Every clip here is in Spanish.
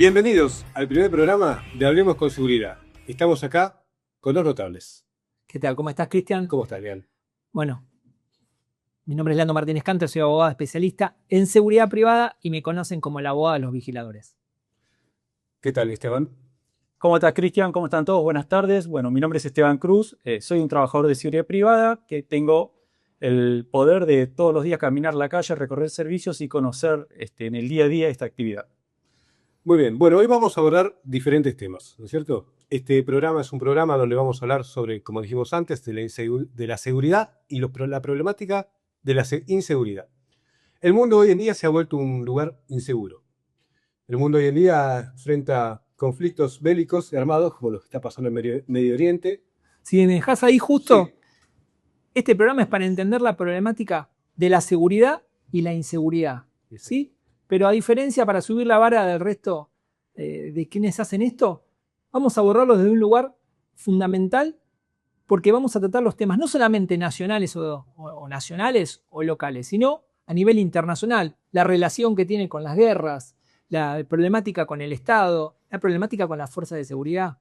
Bienvenidos al primer programa de Hablemos con Seguridad. Estamos acá con dos notables. ¿Qué tal? ¿Cómo estás, Cristian? ¿Cómo estás, Leal? Bueno, mi nombre es Leandro Martínez Canto, soy abogado especialista en seguridad privada y me conocen como el abogado de los vigiladores. ¿Qué tal, Esteban? ¿Cómo estás, Cristian? ¿Cómo están todos? Buenas tardes. Bueno, mi nombre es Esteban Cruz, soy un trabajador de seguridad privada que tengo el poder de todos los días caminar la calle, recorrer servicios y conocer en el día a día esta actividad. Muy bien. Bueno, hoy vamos a abordar diferentes temas, ¿no es cierto? Este programa es un programa donde vamos a hablar sobre, como dijimos antes, de la seguridad y la problemática de la inseguridad. El mundo hoy en día se ha vuelto un lugar inseguro. El mundo hoy en día enfrenta conflictos bélicos y armados, como lo que está pasando en Medio Oriente. Si me dejas ahí justo, Sí. Este programa es para entender la problemática de la seguridad y la inseguridad, ¿sí? Pero a diferencia, para subir la vara del resto de quienes hacen esto, vamos a abordarlo desde un lugar fundamental porque vamos a tratar los temas no solamente nacionales o nacionales o locales, sino a nivel internacional. La relación que tiene con las guerras, la problemática con el Estado, la problemática con las fuerzas de seguridad.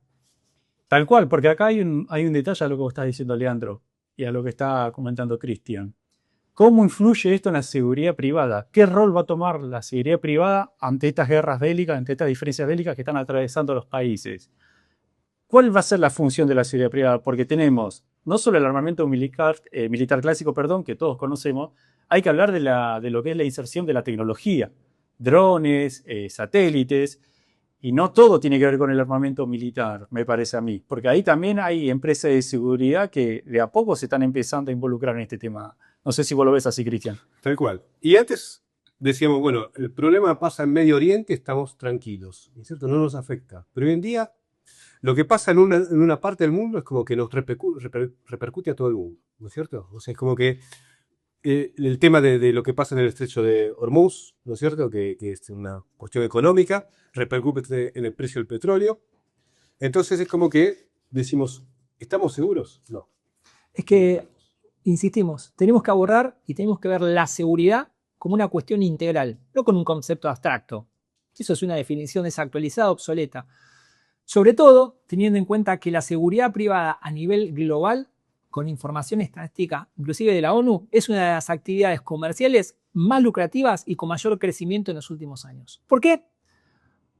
Tal cual, porque acá hay un detalle a lo que vos estás diciendo, Leandro, y a lo que está comentando Cristian. ¿Cómo influye esto en la seguridad privada? ¿Qué rol va a tomar la seguridad privada ante estas guerras bélicas, ante estas diferencias bélicas que están atravesando los países? ¿Cuál va a ser la función de la seguridad privada? Porque tenemos no solo el armamento militar clásico, que todos conocemos, hay que hablar de lo que es la inserción de la tecnología, drones, satélites, y no todo tiene que ver con el armamento militar, me parece a mí, porque ahí también hay empresas de seguridad que de a poco se están empezando a involucrar en este tema. No sé si vos lo ves así, Cristian. Tal cual. Y antes decíamos, bueno, el problema pasa en Medio Oriente, estamos tranquilos, ¿no es cierto? No nos afecta. Pero hoy en día, lo que pasa en una parte del mundo es como que nos repercute a todo el mundo, ¿no es cierto? O sea, es como que el tema de lo que pasa en el estrecho de Hormuz, ¿no es cierto? Que es una cuestión económica, repercute en el precio del petróleo. Entonces es como que decimos, ¿estamos seguros? No. Es que, insistimos, tenemos que abordar y tenemos que ver la seguridad como una cuestión integral, no con un concepto abstracto. Eso es una definición desactualizada, obsoleta. Sobre todo, teniendo en cuenta que la seguridad privada a nivel global, con información estadística, inclusive de la ONU, es una de las actividades comerciales más lucrativas y con mayor crecimiento en los últimos años. ¿Por qué?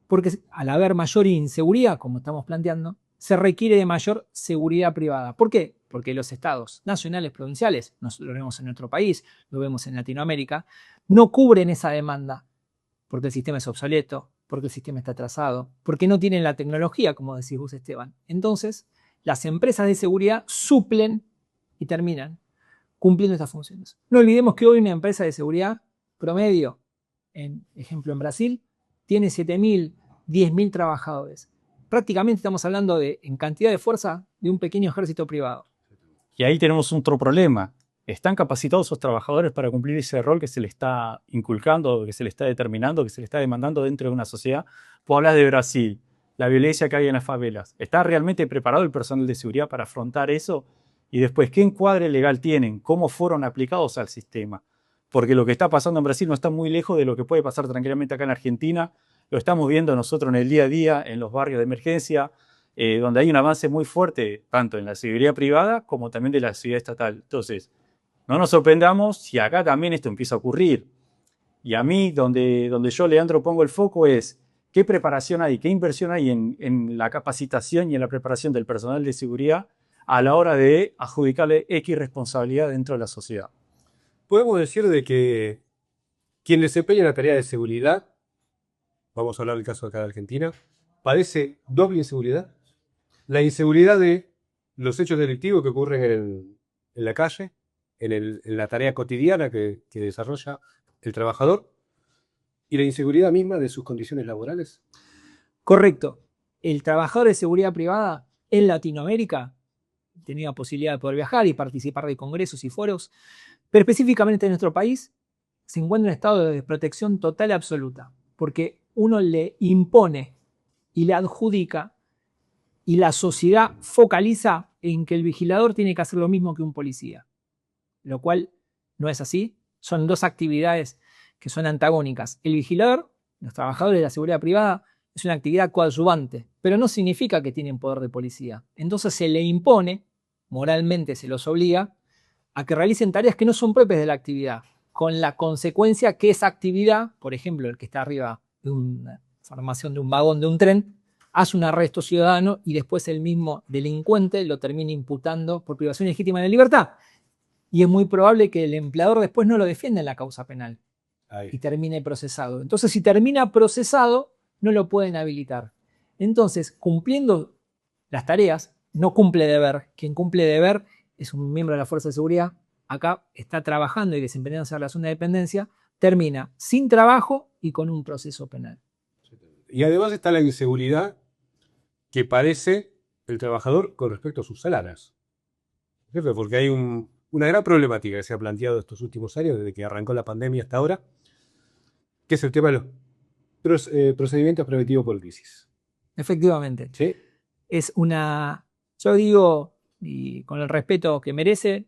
Porque al haber mayor inseguridad, como estamos planteando, se requiere de mayor seguridad privada. ¿Por qué? Porque los estados nacionales, provinciales, lo vemos en nuestro país, lo vemos en Latinoamérica, no cubren esa demanda, porque el sistema es obsoleto, porque el sistema está atrasado, porque no tienen la tecnología, como decís vos, Esteban. Entonces, las empresas de seguridad suplen y terminan cumpliendo estas funciones. No olvidemos que hoy una empresa de seguridad promedio, ejemplo en Brasil, tiene 7.000, 10.000 trabajadores. Prácticamente estamos hablando en cantidad de fuerza de un pequeño ejército privado. Y ahí tenemos otro problema. ¿Están capacitados esos trabajadores para cumplir ese rol que se le está inculcando, que se le está determinando, que se le está demandando dentro de una sociedad? Vos hablas de Brasil, la violencia que hay en las favelas. ¿Está realmente preparado el personal de seguridad para afrontar eso? Y después, ¿qué encuadre legal tienen? ¿Cómo fueron aplicados al sistema? Porque lo que está pasando en Brasil no está muy lejos de lo que puede pasar tranquilamente acá en Argentina. Lo estamos viendo nosotros en el día a día, en los barrios de emergencia, donde hay un avance muy fuerte, tanto en la seguridad privada como también de la seguridad estatal. Entonces, no nos sorprendamos si acá también esto empieza a ocurrir. Y a mí, donde yo, Leandro, pongo el foco es qué preparación hay, qué inversión hay en la capacitación y en la preparación del personal de seguridad a la hora de adjudicarle X responsabilidad dentro de la sociedad. Podemos decir de que quien desempeña la tarea de seguridad, vamos a hablar del caso acá de Argentina, padece doble inseguridad. La inseguridad de los hechos delictivos que ocurren en la calle, en la tarea cotidiana que desarrolla el trabajador, y la inseguridad misma de sus condiciones laborales. Correcto. El trabajador de seguridad privada en Latinoamérica tenía posibilidad de poder viajar y participar de congresos y foros, pero específicamente en nuestro país se encuentra en estado de desprotección total y absoluta, porque uno le impone y le adjudica y la sociedad focaliza en que el vigilador tiene que hacer lo mismo que un policía, lo cual no es así. Son dos actividades que son antagónicas. El vigilador, los trabajadores de la seguridad privada, es una actividad coadyuvante, pero no significa que tienen poder de policía. Entonces se le impone, moralmente se los obliga, a que realicen tareas que no son propias de la actividad, con la consecuencia que esa actividad, por ejemplo, el que está arriba de una formación de un vagón de un tren, hace un arresto ciudadano y después el mismo delincuente lo termina imputando por privación legítima de libertad. Y es muy probable que el empleador después no lo defienda en la causa penal y termine procesado. Entonces, si termina procesado, no lo pueden habilitar. Entonces, cumpliendo las tareas, no cumple deber. Quien cumple deber es un miembro de la Fuerza de Seguridad. Acá está trabajando y desempeñándose en relación de dependencia, termina sin trabajo y con un proceso penal. Y además está la inseguridad que padece el trabajador con respecto a sus salarios. Jefe, porque hay una gran problemática que se ha planteado estos últimos años, desde que arrancó la pandemia hasta ahora, que es el tema de los procedimientos preventivos por crisis. Efectivamente. ¿Sí? Es una, yo digo, y con el respeto que merece,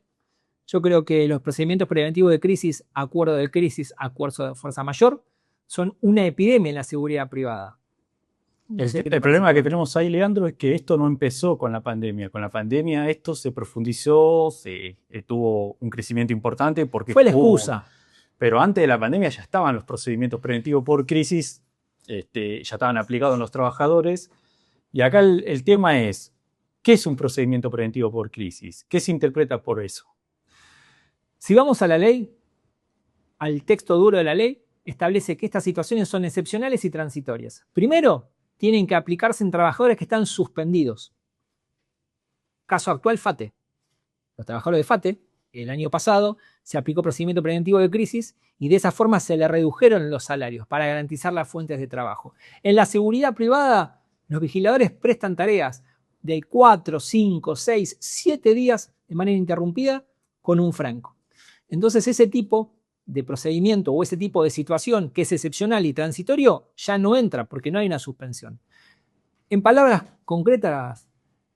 yo creo que los procedimientos preventivos de crisis, acuerdo de crisis, acuerdo de fuerza mayor, son una epidemia en la seguridad privada. El problema que tenemos ahí, Leandro, es que esto no empezó con la pandemia. Con la pandemia esto se profundizó, tuvo un crecimiento importante porque fue la excusa. Pero antes de la pandemia ya estaban los procedimientos preventivos por crisis, ya estaban aplicados en los trabajadores. Y acá el tema es, ¿qué es un procedimiento preventivo por crisis? ¿Qué se interpreta por eso? Si vamos a la ley, al texto duro de la ley, establece que estas situaciones son excepcionales y transitorias. Primero, tienen que aplicarse en trabajadores que están suspendidos. Caso actual, FATE. Los trabajadores de FATE, el año pasado, se aplicó procedimiento preventivo de crisis y de esa forma se le redujeron los salarios para garantizar las fuentes de trabajo. En la seguridad privada, los vigiladores prestan tareas de 4, 5, 6, 7 días de manera interrumpida con un franco. Entonces ese tipo de procedimiento o ese tipo de situación que es excepcional y transitorio ya no entra porque no hay una suspensión. En palabras concretas,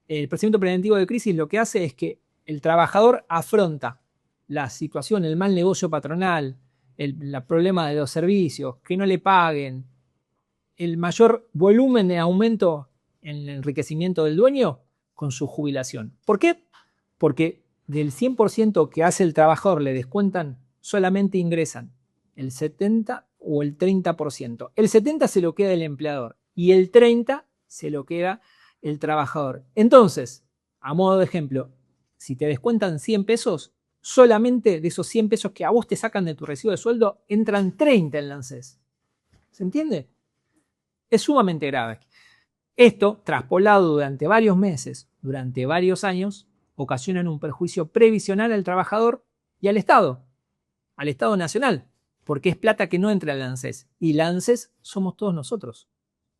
el procedimiento preventivo de crisis lo que hace es que el trabajador afronta la situación, el mal negocio patronal, el problema de los servicios, que no le paguen, el mayor volumen de aumento en el enriquecimiento del dueño con su jubilación. ¿Por qué? Porque del 100% que hace el trabajador le descuentan, solamente ingresan el 70 o el 30%. El 70 se lo queda el empleador y el 30 se lo queda el trabajador. Entonces, a modo de ejemplo, si te descuentan 100 pesos, solamente de esos 100 pesos que a vos te sacan de tu recibo de sueldo, entran 30 en la ANSES. ¿Se entiende? Es sumamente grave. Esto, traspolado durante varios meses, durante varios años, ocasiona un perjuicio previsional al trabajador y al Estado nacional, porque es plata que no entra al ANSES. Y la ANSES somos todos nosotros.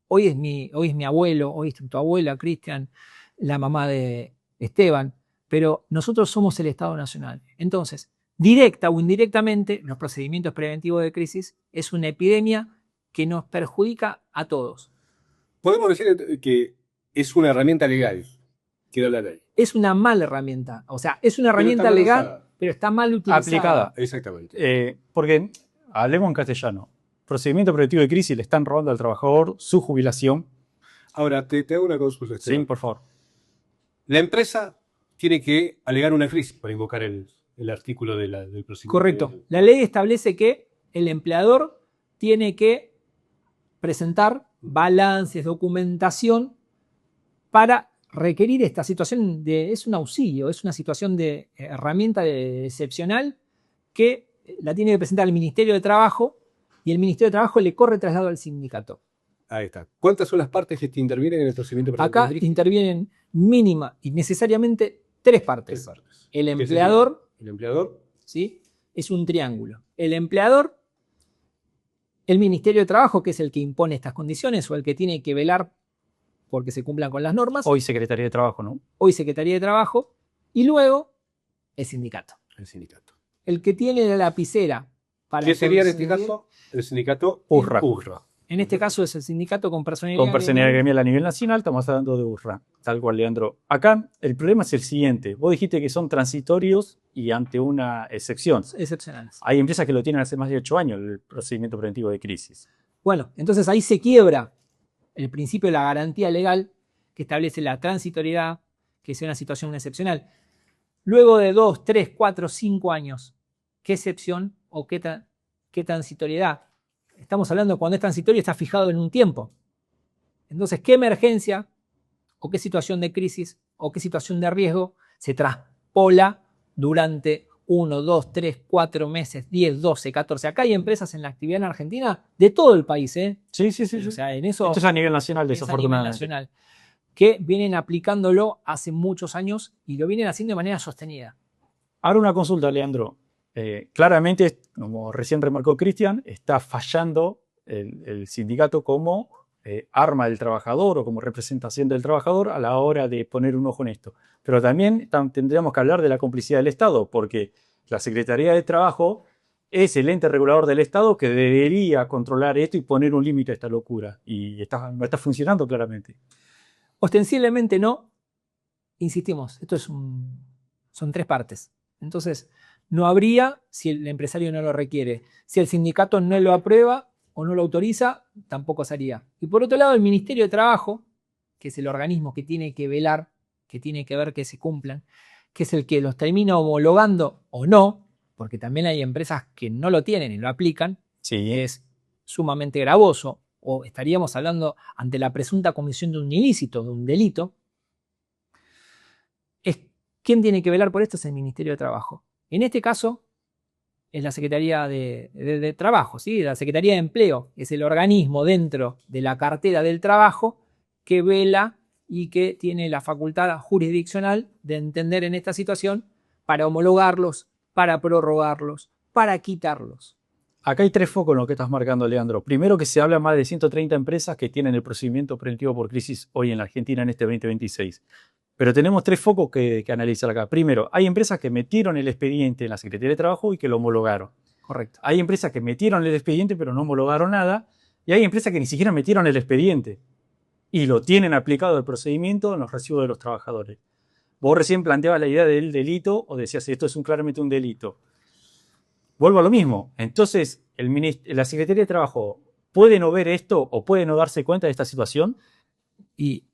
Hoy es mi abuelo, hoy es tu abuela, Cristian, la mamá de Esteban, pero nosotros somos el Estado Nacional. Entonces, directa o indirectamente, los procedimientos preventivos de crisis es una epidemia que nos perjudica a todos. Podemos decir que es una herramienta legal, que da la ley. Es una mala herramienta, o sea, es una herramienta legal, pero está mal utilizada. Aplicada. Exactamente. Porque, hablemos en castellano, procedimiento preventivo de crisis le están robando al trabajador su jubilación. Ahora, te hago una consulta. Sí, por favor. La empresa tiene que alegar una crisis para invocar el artículo del procedimiento. Correcto. La ley establece que el empleador tiene que presentar balances, documentación para requerir esta situación es un auxilio, es una situación de herramienta excepcional que la tiene que presentar el Ministerio de Trabajo y el Ministerio de Trabajo le corre traslado al sindicato. Ahí está. ¿Cuántas son las partes que te intervienen en el procedimiento preventivo? Acá intervienen mínima y necesariamente tres partes. El empleador, ¿sí? Es un triángulo. El empleador, el Ministerio de Trabajo, que es el que impone estas condiciones o el que tiene que velar porque se cumplan con las normas. Hoy Secretaría de Trabajo, ¿no? Hoy Secretaría de Trabajo. Y luego el sindicato. El sindicato. El que tiene la lapicera para... ¿Qué sería en este caso? El sindicato URRA. En este caso es el sindicato con personalidad Con personalidad gremial a nivel nacional, estamos hablando de URRA. Tal cual, Leandro. Acá el problema es el siguiente. Vos dijiste que son transitorios y ante una excepción. Excepcionales. Hay empresas que lo tienen hace más de 8 años, el procedimiento preventivo de crisis. Bueno, entonces ahí se quiebra el principio de la garantía legal que establece la transitoriedad, que sea una situación excepcional. Luego de 2, 3, 4, 5 años, ¿qué excepción o qué transitoriedad? Estamos hablando cuando es transitorio está fijado en un tiempo. Entonces, ¿qué emergencia o qué situación de crisis o qué situación de riesgo se traspola durante 1, 2, 3, 4 meses, 10, 12, 14? Acá hay empresas en la actividad en Argentina de todo el país, ¿eh? Sí, sí, sí. O sí. sea, en eso Esto es a nivel nacional, es a nivel desafortunadamente. nacional, que vienen aplicándolo hace muchos años y lo vienen haciendo de manera sostenida. Ahora una consulta, Leandro. Claramente, como recién remarcó Cristian, está fallando el sindicato como arma del trabajador o como representación del trabajador a la hora de poner un ojo en esto. Pero también tendríamos que hablar de la complicidad del Estado, porque la Secretaría de Trabajo es el ente regulador del Estado que debería controlar esto y poner un límite a esta locura. Y no está funcionando claramente. Ostensiblemente no, insistimos, esto son 3 partes. Entonces, no habría si el empresario no lo requiere. Si el sindicato no lo aprueba o no lo autoriza, tampoco se haría. Y por otro lado, el Ministerio de Trabajo, que es el organismo que tiene que velar, que tiene que ver que se cumplan, que es el que los termina homologando o no, porque también hay empresas que no lo tienen y lo aplican, Sí. es sumamente gravoso, o estaríamos hablando ante la presunta comisión de un ilícito, de un delito. ¿Quién tiene que velar por esto? Es el Ministerio de Trabajo. En este caso, es la Secretaría de Trabajo, ¿sí? La Secretaría de Empleo es el organismo dentro de la cartera del trabajo que vela y que tiene la facultad jurisdiccional de entender en esta situación para homologarlos, para prorrogarlos, para quitarlos. Acá hay 3 focos en lo que estás marcando, Leandro. Primero, que se habla más de 130 empresas que tienen el procedimiento preventivo por crisis hoy en la Argentina en este 2026. Pero tenemos 3 focos que analizar acá. Primero, hay empresas que metieron el expediente en la Secretaría de Trabajo y que lo homologaron. Correcto. Hay empresas que metieron el expediente pero no homologaron nada. Y hay empresas que ni siquiera metieron el expediente y lo tienen aplicado el procedimiento en los recibos de los trabajadores. Vos recién planteabas la idea del delito o decías esto es claramente un delito. Vuelvo a lo mismo. Entonces, la Secretaría de Trabajo puede no ver esto o puede no darse cuenta de esta situación. Y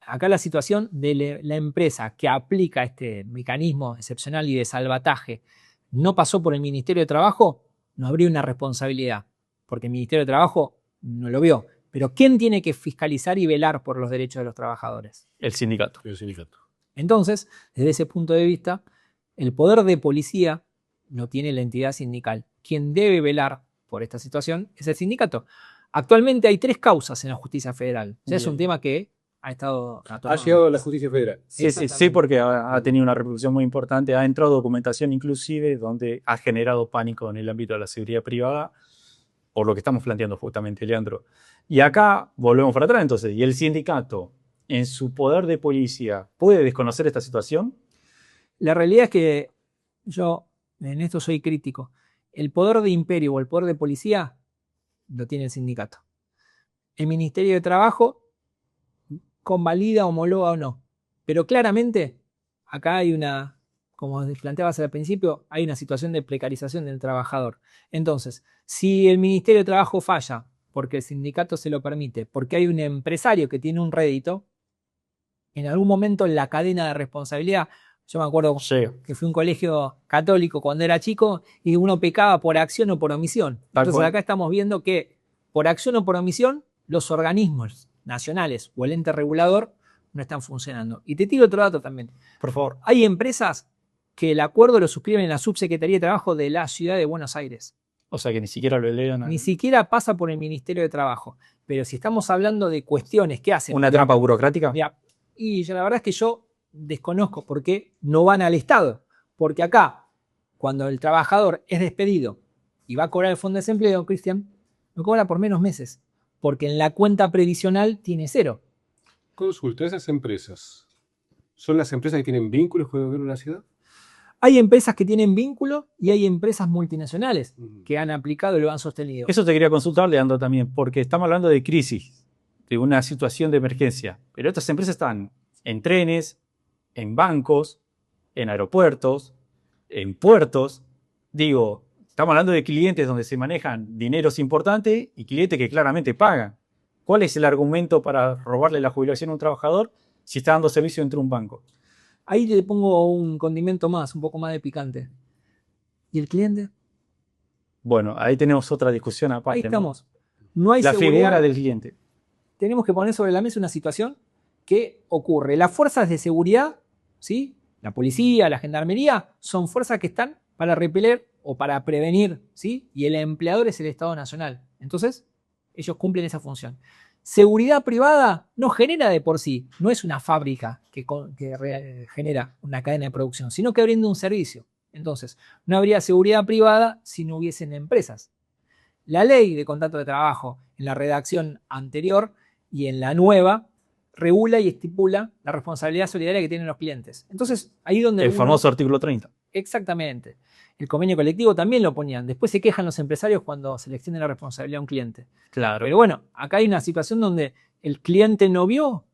acá la situación de la empresa que aplica este mecanismo excepcional y de salvataje no pasó por el Ministerio de Trabajo, no habría una responsabilidad, porque el Ministerio de Trabajo no lo vio. Pero ¿quién tiene que fiscalizar y velar por los derechos de los trabajadores? El sindicato. El sindicato. Entonces, desde ese punto de vista, el poder de policía lo tiene la entidad sindical. Quien debe velar por esta situación es el sindicato. Actualmente hay 3 causas en la justicia federal. O sea, es un tema que ha estado... Ha llegado a la justicia federal. Sí, porque ha tenido una repercusión muy importante. Ha entrado documentación inclusive donde ha generado pánico en el ámbito de la seguridad privada, por lo que estamos planteando justamente, Leandro. Y acá volvemos para atrás entonces. ¿Y el sindicato, en su poder de policía, puede desconocer esta situación? La realidad es que yo en esto soy crítico. El poder de imperio o el poder de policía lo tiene el sindicato. El Ministerio de Trabajo convalida, homologa o no. Pero claramente acá hay una, como planteabas al principio, hay una situación de precarización del trabajador. Entonces, si el Ministerio de Trabajo falla porque el sindicato se lo permite, porque hay un empresario que tiene un rédito, en algún momento la cadena de responsabilidad, yo me acuerdo que fui a un colegio católico cuando era chico y uno pecaba por acción o por omisión. Entonces acá estamos viendo que por acción o por omisión los organismos nacionales o el ente regulador no están funcionando. Y te tiro otro dato también. Por favor. Hay empresas que el acuerdo lo suscriben en la Subsecretaría de Trabajo de la Ciudad de Buenos Aires. O sea que ni siquiera lo elevan. Ni siquiera pasa por el Ministerio de Trabajo. Pero si estamos hablando de cuestiones que hacen... ¿Una trampa burocrática? Y la verdad es que yo desconozco por qué no van al Estado. Porque acá, cuando el trabajador es despedido y va a cobrar el fondo de desempleo, Cristian, lo cobra por menos meses. Porque en la cuenta previsional tiene 0. Consulta, esas empresas, ¿son las empresas que tienen vínculos con el gobierno de la ciudad? Hay empresas que tienen vínculo y hay empresas multinacionales que han aplicado y lo han sostenido. Eso te quería consultar, Leandro, también, porque estamos hablando de crisis, de una situación de emergencia. Pero estas empresas están en trenes, en bancos, en aeropuertos, en puertos. Digo, estamos hablando de clientes donde se manejan dineros importantes y clientes que claramente pagan. ¿Cuál es el argumento para robarle la jubilación a un trabajador si está dando servicio dentro de un banco? Ahí le pongo un condimento más, un poco más de picante. ¿Y el cliente? Bueno, ahí tenemos otra discusión Ahí aparte, ¿no? estamos. No hay La seguridad. figura del cliente. Tenemos que poner sobre la mesa una situación que ocurre. Las fuerzas de seguridad, ¿sí? La policía, la gendarmería, son fuerzas que están para repeler o para prevenir, ¿sí? Y el empleador es el Estado Nacional. Entonces, ellos cumplen esa función. Seguridad privada no genera de por sí, no es una fábrica que genera una cadena de producción, sino que brinda un servicio. Entonces, no habría seguridad privada si no hubiesen empresas. La ley de contrato de trabajo en la redacción anterior y en la nueva regula y estipula la responsabilidad solidaria que tienen los clientes. Entonces, ahí donde El famoso artículo 30. Exactamente. El convenio colectivo también lo ponían. Después se quejan los empresarios cuando se le extiende la responsabilidad a un cliente. Claro. Pero bueno, acá hay una situación donde el cliente no vio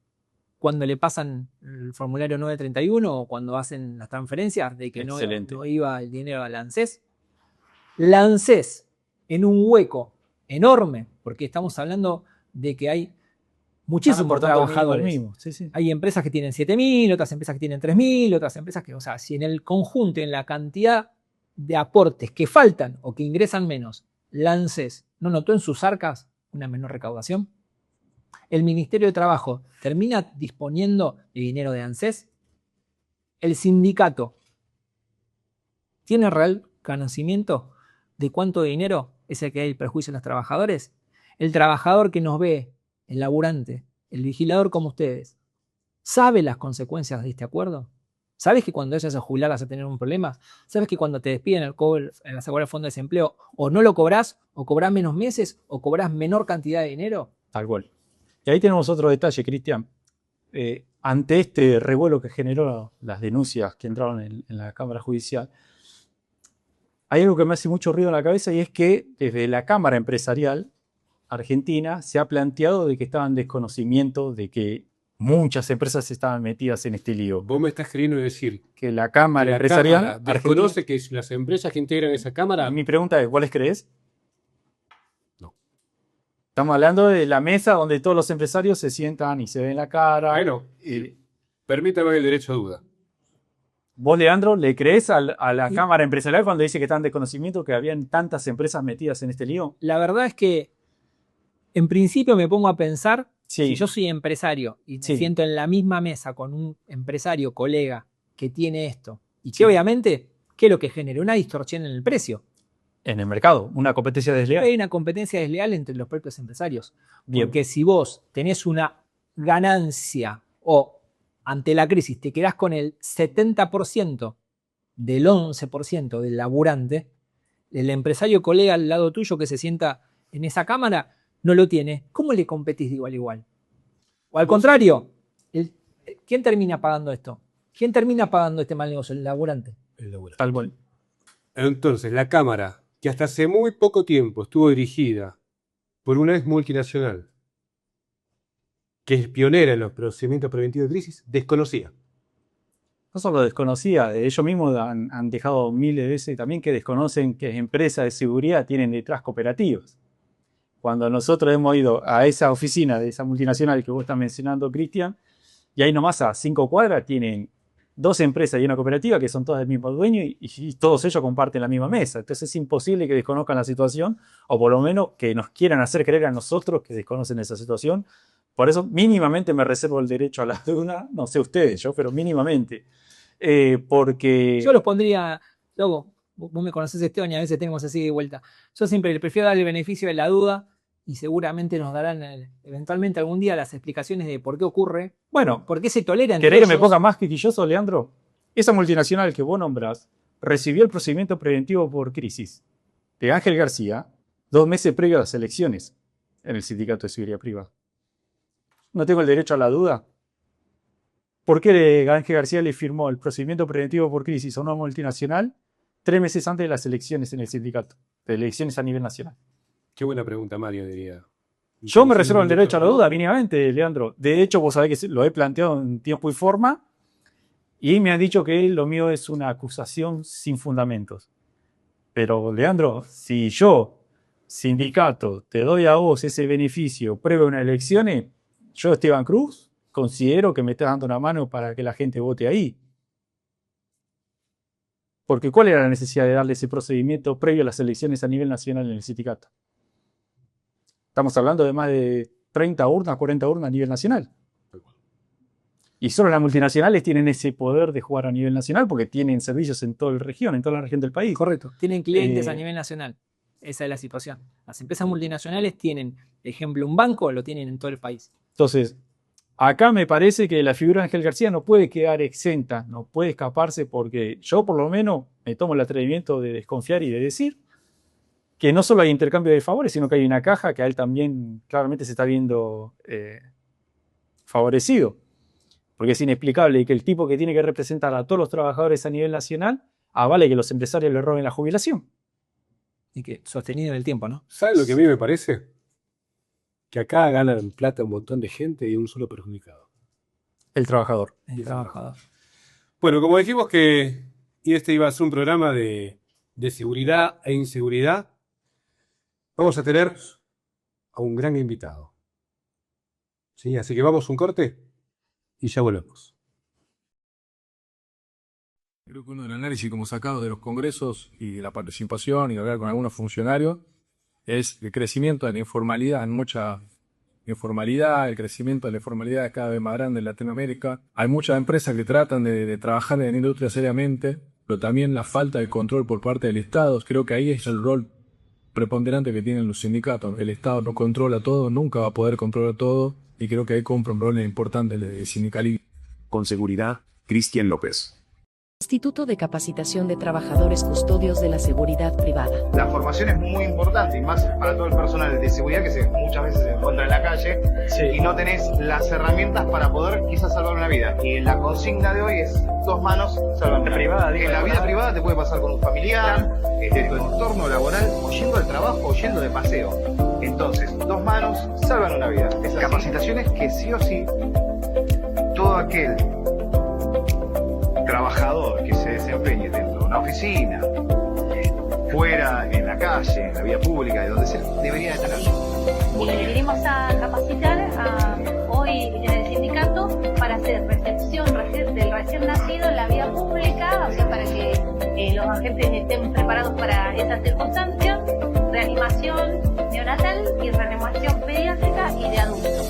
cuando le pasan el formulario 931 o cuando hacen las transferencias de que no iba el dinero a la ANSES. La ANSES, en un hueco enorme, porque estamos hablando de que hay muchísimos trabajadores. Mismo. Sí, sí. Hay empresas que tienen 7.000, otras empresas que tienen 3.000, otras empresas que, o sea, si en el conjunto, en la cantidad de aportes que faltan o que ingresan menos, la ANSES no notó en sus arcas una menor recaudación. El Ministerio de Trabajo termina disponiendo de dinero de ANSES. El sindicato tiene real conocimiento de cuánto dinero es el que hay el perjuicio a los trabajadores. El trabajador que nos ve, el laburante, el vigilador como ustedes, ¿sabe las consecuencias de este acuerdo? ¿Sabes que cuando ellas a jubilar vas a tener un problema? ¿Sabes que cuando te despiden en la seguridad del fondo de desempleo o no lo cobrás, o cobrás menos meses, o cobrás menor cantidad de dinero? Tal cual. Y ahí tenemos otro detalle, Cristian. Ante este revuelo que generó las denuncias que entraron en la Cámara Judicial, hay algo que me hace mucho ruido en la cabeza y es que desde la Cámara Empresarial Argentina se ha planteado de que estaba en desconocimiento de que muchas empresas estaban metidas en este lío. Vos me estás queriendo decir Que la Cámara Empresarial Cámara desconoce que las empresas que integran esa Cámara... Mi pregunta es, ¿cuáles crees? No. Estamos hablando de la mesa donde todos los empresarios se sientan y se ven la cara. Bueno, permítame el derecho a duda. ¿Vos, Leandro, le crees a la Cámara Empresarial cuando dice que están de conocimiento que habían tantas empresas metidas en este lío? La verdad es que en principio me pongo a pensar, sí. Si yo soy empresario y me siento en la misma mesa con un empresario, colega, que tiene esto, y que obviamente, ¿qué es lo que genera? Una distorsión en el precio. En el mercado, una competencia desleal. Hay una competencia desleal entre los propios empresarios. Bien. Porque si vos tenés una ganancia o ante la crisis te quedás con el 70% del 11% del laburante, el empresario colega al lado tuyo que se sienta en esa cámara no lo tiene. ¿Cómo le competís de igual a igual? O al contrario, ¿quién termina pagando esto? ¿Quién termina pagando este mal negocio? El laburante. Tal cual. Entonces, la Cámara, que hasta hace muy poco tiempo estuvo dirigida por una ex multinacional, que es pionera en los procedimientos preventivos de crisis, desconocía. No solo desconocía, ellos mismos han dejado miles de veces también que desconocen que empresas de seguridad tienen detrás cooperativas. Cuando nosotros hemos ido a esa oficina de esa multinacional que vos estás mencionando, Cristian, y ahí nomás a 5 cuadras tienen 2 empresas y una cooperativa que son todas del mismo dueño y todos ellos comparten la misma mesa. Entonces es imposible que desconozcan la situación o por lo menos que nos quieran hacer creer a nosotros que desconocen esa situación. Por eso mínimamente me reservo el derecho a la duda, no sé ustedes, pero mínimamente. Porque... Yo los pondría, luego, vos me conocés, Esteban, y a veces tenemos así de vuelta. Yo siempre le prefiero dar el beneficio de la duda y seguramente nos darán eventualmente algún día las explicaciones de por qué ocurre. Bueno, ¿por qué se tolera entre ¿querés ellos? que me ponga más quisquilloso, Leandro? Esa multinacional que vos nombrás recibió el procedimiento preventivo por crisis de Ángel García 2 meses previo a las elecciones en el Sindicato de Seguridad Privada. ¿No tengo el derecho a la duda? ¿Por qué Ángel García le firmó el procedimiento preventivo por crisis a una multinacional 3 meses antes de las elecciones en el sindicato, de elecciones a nivel nacional? Qué buena pregunta, Mario, diría. Yo me reservo el derecho a la duda, mínimamente, Leandro. De hecho, vos sabés que lo he planteado en tiempo y forma y me han dicho que lo mío es una acusación sin fundamentos. Pero, Leandro, si yo sindicato, te doy a vos ese beneficio previo a unas elecciones, yo, Esteban Cruz, considero que me estás dando una mano para que la gente vote ahí. Porque ¿cuál era la necesidad de darle ese procedimiento previo a las elecciones a nivel nacional en el sindicato? Estamos hablando de más de 30 urnas, 40 urnas a nivel nacional. Y solo las multinacionales tienen ese poder de jugar a nivel nacional porque tienen servicios en toda la región, del país. Correcto. Tienen clientes a nivel nacional. Esa es la situación. Las empresas multinacionales tienen, ejemplo, un banco, lo tienen en todo el país. Entonces, acá me parece que la figura de Ángel García no puede quedar exenta, no puede escaparse, porque yo por lo menos me tomo el atrevimiento de desconfiar y de decir que no solo hay intercambio de favores, sino que hay una caja que a él también claramente se está viendo favorecido. Porque es inexplicable que el tipo que tiene que representar a todos los trabajadores a nivel nacional avale que los empresarios le roben la jubilación. Y que sostenido en el tiempo, ¿no? ¿Sabes lo que a mí me parece? Que acá ganan plata un montón de gente y un solo perjudicado. El trabajador. El trabajador. Bueno, como dijimos que este iba a ser un programa de seguridad e inseguridad, vamos a tener a un gran invitado. ¿Sí? Así que vamos a un corte y ya volvemos. Creo que uno del análisis como sacado de los congresos y de la participación y de hablar con algunos funcionarios es el crecimiento de la informalidad, en mucha informalidad, el crecimiento de la informalidad es cada vez más grande en Latinoamérica. Hay muchas empresas que tratan de trabajar en la industria seriamente, pero también la falta de control por parte del Estado. Creo que ahí es el rol preponderante que tienen los sindicatos. El Estado no controla todo, nunca va a poder controlar todo, y creo que ahí compra un rol importante el sindicalismo. Con seguridad, Cristian López. Instituto de Capacitación de Trabajadores Custodios de la Seguridad Privada. La formación es muy importante, y más para todo el personal de seguridad que muchas veces se encuentra en la calle, sí, y no tenés las herramientas para poder quizás salvar una vida. Y la consigna de hoy es 2 manos salvan una vida. En la vida privada te puede pasar con un familiar, en tu entorno laboral, o yendo al trabajo o yendo de paseo. Entonces, 2 manos salvan una vida. Es capacitaciones que sí o sí todo aquel trabajador que se desempeñe dentro de una oficina, fuera, en la calle, en la vía pública, de donde sea, debería de tener. Venimos a capacitar hoy en el sindicato para hacer recepción del recién nacido en la vía pública, o sea, para que los agentes estén preparados para esas circunstancias, reanimación neonatal y reanimación pediátrica y de adultos.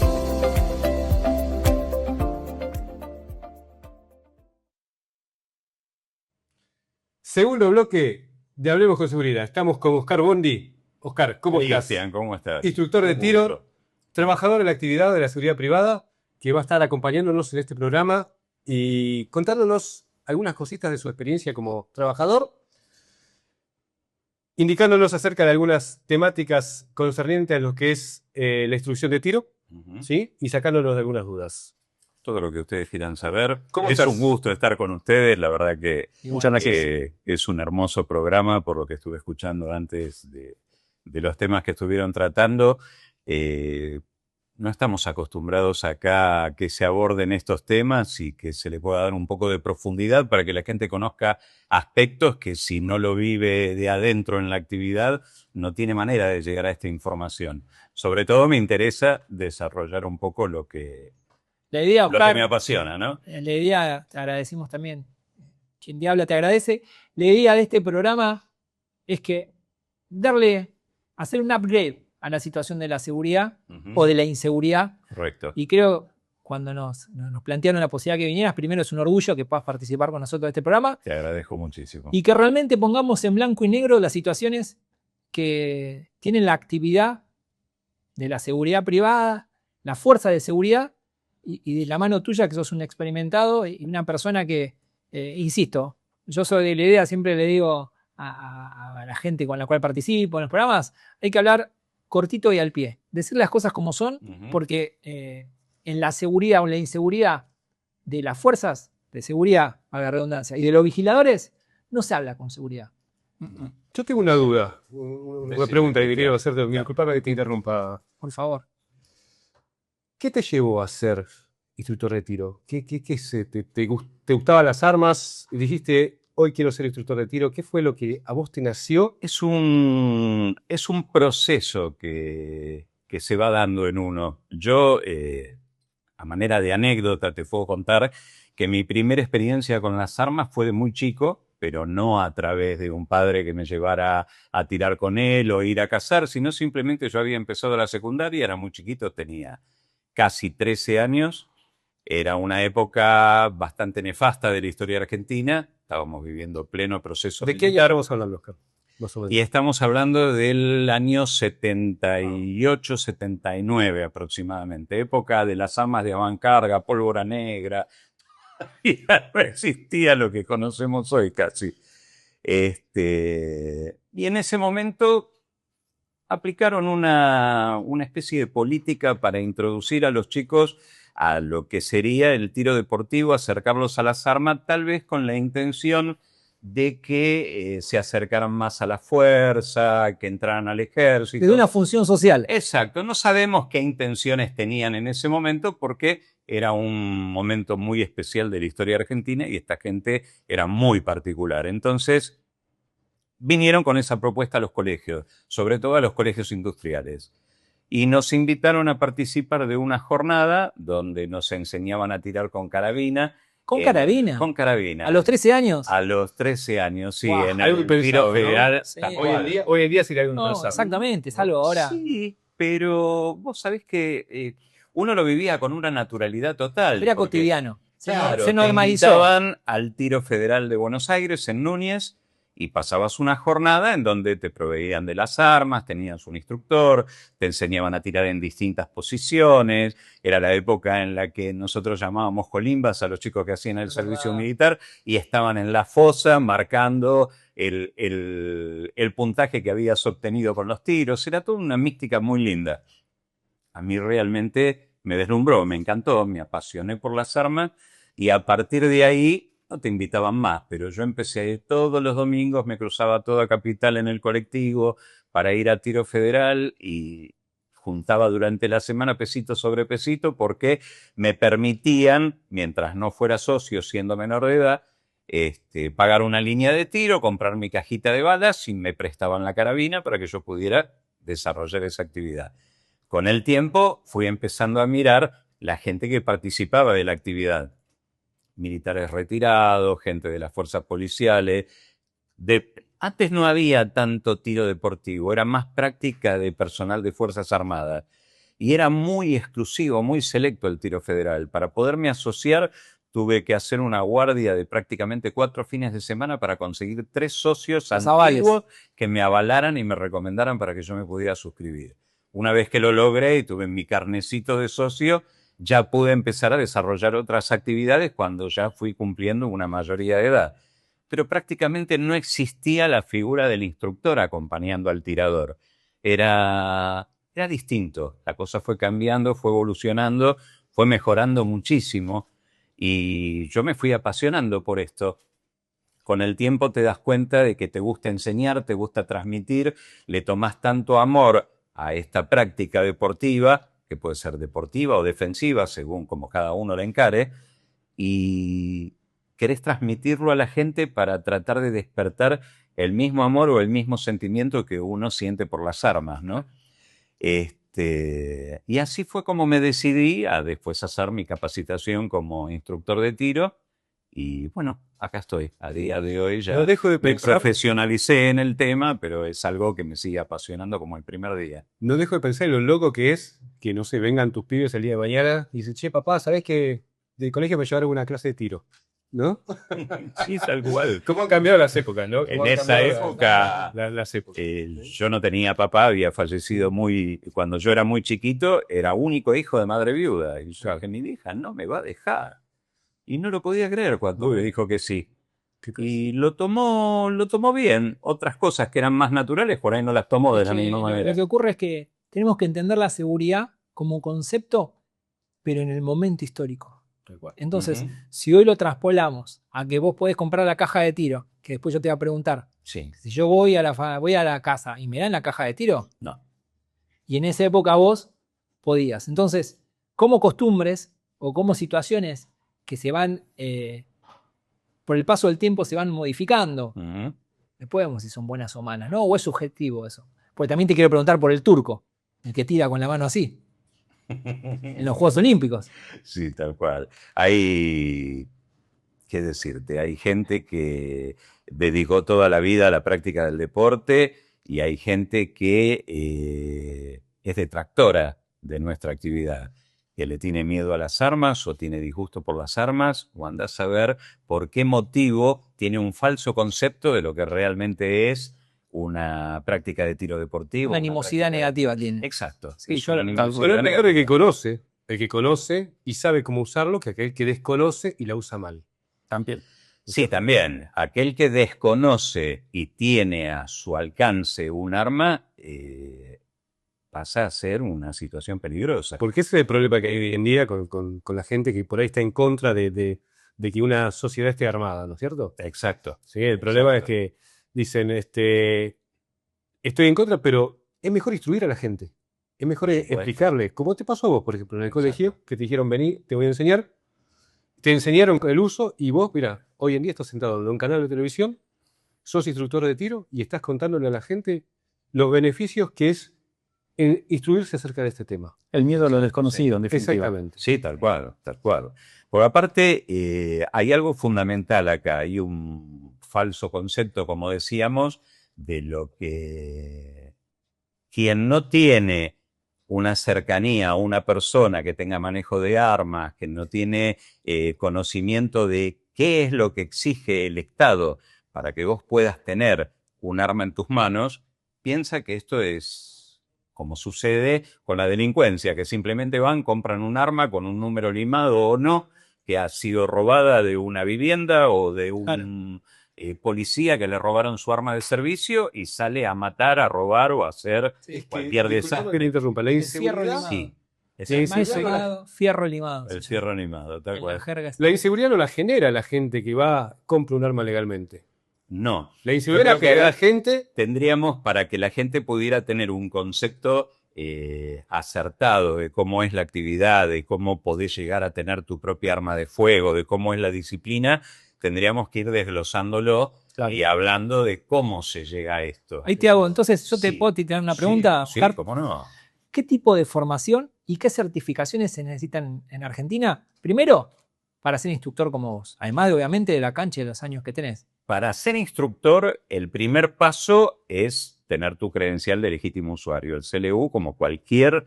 Segundo bloque de Hablemos con Seguridad. Estamos con Oscar Bondi. Oscar, ¿cómo estás? Cristian, ¿cómo estás? Instructor de tiro, trabajador en la actividad de la seguridad privada, que va a estar acompañándonos en este programa y contándonos algunas cositas de su experiencia como trabajador, indicándonos acerca de algunas temáticas concernientes a lo que es la instrucción de tiro, ¿sí? Y sacándonos de algunas dudas. Todo lo que ustedes quieran saber. ¿Cómo es estás? un gusto estar con ustedes. La verdad que Muchas gracias. es un hermoso programa por lo que estuve escuchando antes de los temas que estuvieron tratando. No estamos acostumbrados acá a que se aborden estos temas y que se le pueda dar un poco de profundidad para que la gente conozca aspectos que si no lo vive de adentro en la actividad no tiene manera de llegar a esta información. Sobre todo me interesa desarrollar un poco lo que me apasiona, ¿no? La idea, te agradecimos también. Quien te habla te agradece. La idea de este programa es que hacer un upgrade a la situación de la seguridad o de la inseguridad. Correcto. Y creo, cuando nos plantearon la posibilidad que vinieras, primero es un orgullo que puedas participar con nosotros de este programa. Te agradezco muchísimo. Y que realmente pongamos en blanco y negro las situaciones que tienen la actividad de la seguridad privada, la fuerza de seguridad, y de la mano tuya, que sos un experimentado y una persona que, insisto, yo soy de la idea, siempre le digo a la gente con la cual participo en los programas, hay que hablar cortito y al pie, decir las cosas como son, porque en la seguridad o en la inseguridad de las fuerzas de seguridad, a la redundancia, y de los vigiladores, no se habla con seguridad. Yo tengo una duda, una pregunta que quiero hacerte, disculpame que te interrumpa. Por favor. ¿Qué te llevó a ser instructor de tiro? ¿Te gustaban las armas? Y dijiste, hoy quiero ser instructor de tiro? ¿Qué fue lo que a vos te nació? Es un proceso que se va dando en uno. Yo, a manera de anécdota, te puedo contar que mi primera experiencia con las armas fue de muy chico, pero no a través de un padre que me llevara a tirar con él o ir a cazar, sino simplemente yo había empezado la secundaria, era muy chiquito, tenía casi 13 años. Era una época bastante nefasta de la historia argentina. Estábamos viviendo pleno proceso ¿De qué año estamos hablando, Oscar? Más o menos. y estamos hablando del año 78, 79 aproximadamente. Época de las armas de avancarga, pólvora negra. Y ya no existía lo que conocemos hoy casi. Y en ese momento aplicaron una especie de política para introducir a los chicos a lo que sería el tiro deportivo, acercarlos a las armas, tal vez con la intención de que se acercaran más a la fuerza, que entraran al ejército. De una función social. Exacto, no sabemos qué intenciones tenían en ese momento porque era un momento muy especial de la historia argentina y esta gente era muy particular. Entonces, vinieron con esa propuesta a los colegios, sobre todo a los colegios industriales. Y nos invitaron a participar de una jornada donde nos enseñaban a tirar con carabina. ¿Con carabina? Con carabina. ¿A los 13 años? A los 13 años, sí. Wow, en algo el tiro impensado, ¿no? federal. Sí. tal Hoy cual. en día sería algo No, impensable. exactamente, es algo ahora. Sí, pero vos sabés que uno lo vivía con una naturalidad total. Era porque, cotidiano. Claro, Se te normalizó. invitaban al Tiro Federal de Buenos Aires, en Núñez, y pasabas una jornada en donde te proveían de las armas, tenías un instructor, te enseñaban a tirar en distintas posiciones. Era la época en la que nosotros llamábamos colimbas a los chicos que hacían el servicio militar y estaban en la fosa marcando el puntaje que habías obtenido con los tiros. Era toda una mística muy linda. A mí realmente me deslumbró, me encantó, me apasioné por las armas y a partir de ahí no te invitaban más, pero yo empecé a ir todos los domingos, me cruzaba toda Capital en el colectivo para ir a Tiro Federal y juntaba durante la semana pesito sobre pesito porque me permitían, mientras no fuera socio siendo menor de edad, pagar una línea de tiro, comprar mi cajita de balas y me prestaban la carabina para que yo pudiera desarrollar esa actividad. Con el tiempo fui empezando a mirar la gente que participaba de la actividad. Militares retirados, gente de las fuerzas policiales. Antes no había tanto tiro deportivo, era más práctica de personal de Fuerzas Armadas. Y era muy exclusivo, muy selecto el tiro federal. Para poderme asociar tuve que hacer una guardia de prácticamente 4 fines de semana para conseguir 3 socios antiguos que me avalaran y me recomendaran para que yo me pudiera suscribir. Una vez que lo logré y tuve mi carnecito de socio, ya pude empezar a desarrollar otras actividades cuando ya fui cumpliendo una mayoría de edad. Pero prácticamente no existía la figura del instructor acompañando al tirador. Era distinto. La cosa fue cambiando, fue evolucionando, fue mejorando muchísimo y yo me fui apasionando por esto. Con el tiempo te das cuenta de que te gusta enseñar, te gusta transmitir, le tomás tanto amor a esta práctica deportiva, que puede ser deportiva o defensiva, según como cada uno la encare, y querés transmitirlo a la gente para tratar de despertar el mismo amor o el mismo sentimiento que uno siente por las armas, ¿no? Y así fue como me decidí a después hacer mi capacitación como instructor de tiro, y bueno, acá estoy. A día de hoy ya No dejo de me pensar, profesionalicé en el tema, pero es algo que me sigue apasionando como el primer día. no dejo de pensar en lo loco que es que, no sé, vengan tus pibes el día de mañana y dicen, che, papá, ¿sabés que del colegio me llevaron una clase de tiro? ¿No? Sí, tal cual. ¿Cómo han cambiado las épocas, no? En ¿Cómo han esa cambiado época, las épocas. yo no tenía papá, había fallecido cuando yo era muy chiquito, era único hijo de madre viuda. Y yo dije, mi hija no me va a dejar. Y no lo podía creer cuando me dijo que sí. Y lo tomó bien. Otras cosas que eran más naturales, por ahí no las tomó de la misma manera. Lo que ocurre es que tenemos que entender la seguridad como concepto, pero en el momento histórico. Entonces, si hoy lo traspolamos a que vos podés comprar la caja de tiro, que después yo te voy a preguntar, Sí. si yo voy a la casa y me dan la caja de tiro, No. y en esa época vos podías. Entonces, como costumbres o como situaciones que se van por el paso del tiempo se van modificando. Ujú. Después vemos si son buenas o malas, ¿no? O es subjetivo eso. Porque también te quiero preguntar por el turco, el que tira con la mano así, en los Juegos Olímpicos. Sí, tal cual. Hay, qué decirte, hay gente que dedicó toda la vida a la práctica del deporte y hay gente que es detractora de nuestra actividad, que le tiene miedo a las armas o tiene disgusto por las armas o anda a saber por qué motivo tiene un falso concepto de lo que realmente es una práctica de tiro deportivo. Una animosidad práctica- negativa tiene. Exacto. Sí, Es yo una la- animosidad Pero es mejor negativa. el que conoce y sabe cómo usarlo que aquel que desconoce y la usa mal. También. Sí, también. Aquel que desconoce y tiene a su alcance un arma pasa a ser una situación peligrosa. Porque ese es el problema que hay hoy en día con la gente que por ahí está en contra de que una sociedad esté armada, ¿no es cierto? Exacto. Sí, el problema Exacto. es que dicen, estoy en contra, pero es mejor instruir a la gente. Es mejor Por supuesto. explicarle, como te pasó a vos, por ejemplo, en el colegio, que te dijeron, vení, te voy a enseñar. Te enseñaron el uso y vos, mira, hoy en día estás sentado en un canal de televisión, sos instructor de tiro y estás contándole a la gente los beneficios que es instruirse acerca de este tema. El miedo a lo desconocido, en definitiva. Exactamente. Sí, tal cual, tal cual. Por aparte, hay algo fundamental acá. Hay un falso concepto, como decíamos, de lo que quien no tiene una cercanía a una persona que tenga manejo de armas, que no tiene conocimiento de qué es lo que exige el Estado para que vos puedas tener un arma en tus manos, piensa que esto es como sucede con la delincuencia, que simplemente van, compran un arma con un número limado o no, que ha sido robada de una vivienda o de un policía que le robaron su arma de servicio y sale a matar, a robar o a hacer cualquier disculpame desastre. que le interrumpa. La fierro inseguridad, limado. Sí, Sí, Mal sí, llamado fierro limado. el cierre animado, tal En cual. la jerga la inseguridad no la genera la gente que va, compra un arma legalmente. No. La inseguridad Yo creo que genera la gente. Tendríamos, para que la gente pudiera tener un concepto acertado de cómo es la actividad, de cómo podés llegar a tener tu propia arma de fuego, de cómo es la disciplina, tendríamos que ir desglosándolo Claro. y hablando de cómo se llega a esto. Ahí te hago, entonces yo te Sí. puedo tirar una pregunta, Sí, Oscar. cómo no. ¿Qué tipo de formación y qué certificaciones se necesitan en Argentina? Primero, para ser instructor como vos. Además, de, obviamente, de la cancha y de los años que tenés. Para ser instructor, el primer paso es tener tu credencial de legítimo usuario, el CLU, como cualquier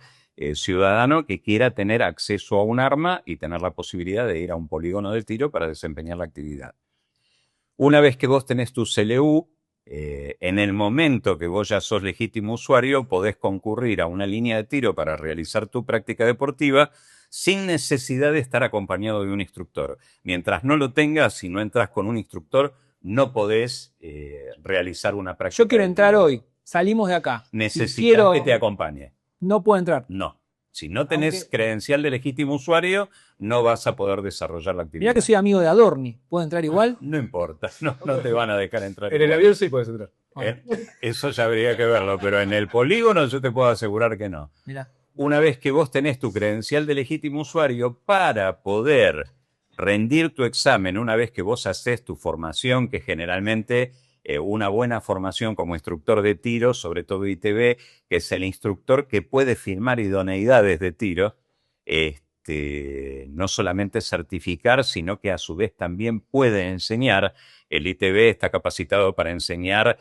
ciudadano que quiera tener acceso a un arma y tener la posibilidad de ir a un polígono de tiro para desempeñar la actividad. Una vez que vos tenés tu CLU, en el momento que vos ya sos legítimo usuario, podés concurrir a una línea de tiro para realizar tu práctica deportiva sin necesidad de estar acompañado de un instructor. Mientras no lo tengas, si no entras con un instructor, no podés realizar una práctica. Yo quiero de entrar tiro. hoy, salimos de acá. y Necesitas quiero, que te acompañe. no puedo entrar. No. Si no tenés Aunque- credencial de legítimo usuario, no vas a poder desarrollar la actividad. Mirá que soy amigo de Adorni. ¿Puedo entrar igual? No importa, no te van a dejar entrar. En el igual. avión sí puedes entrar. Eso ya habría que verlo, pero en el polígono yo te puedo asegurar que no. Mirá. Una vez que vos tenés tu credencial de legítimo usuario, para poder rendir tu examen, una vez que vos haces tu formación, que generalmente una buena formación como instructor de tiro, sobre todo ITB, que es el instructor que puede firmar idoneidades de tiro, no solamente certificar, sino que a su vez también puede enseñar. El ITB está capacitado para enseñar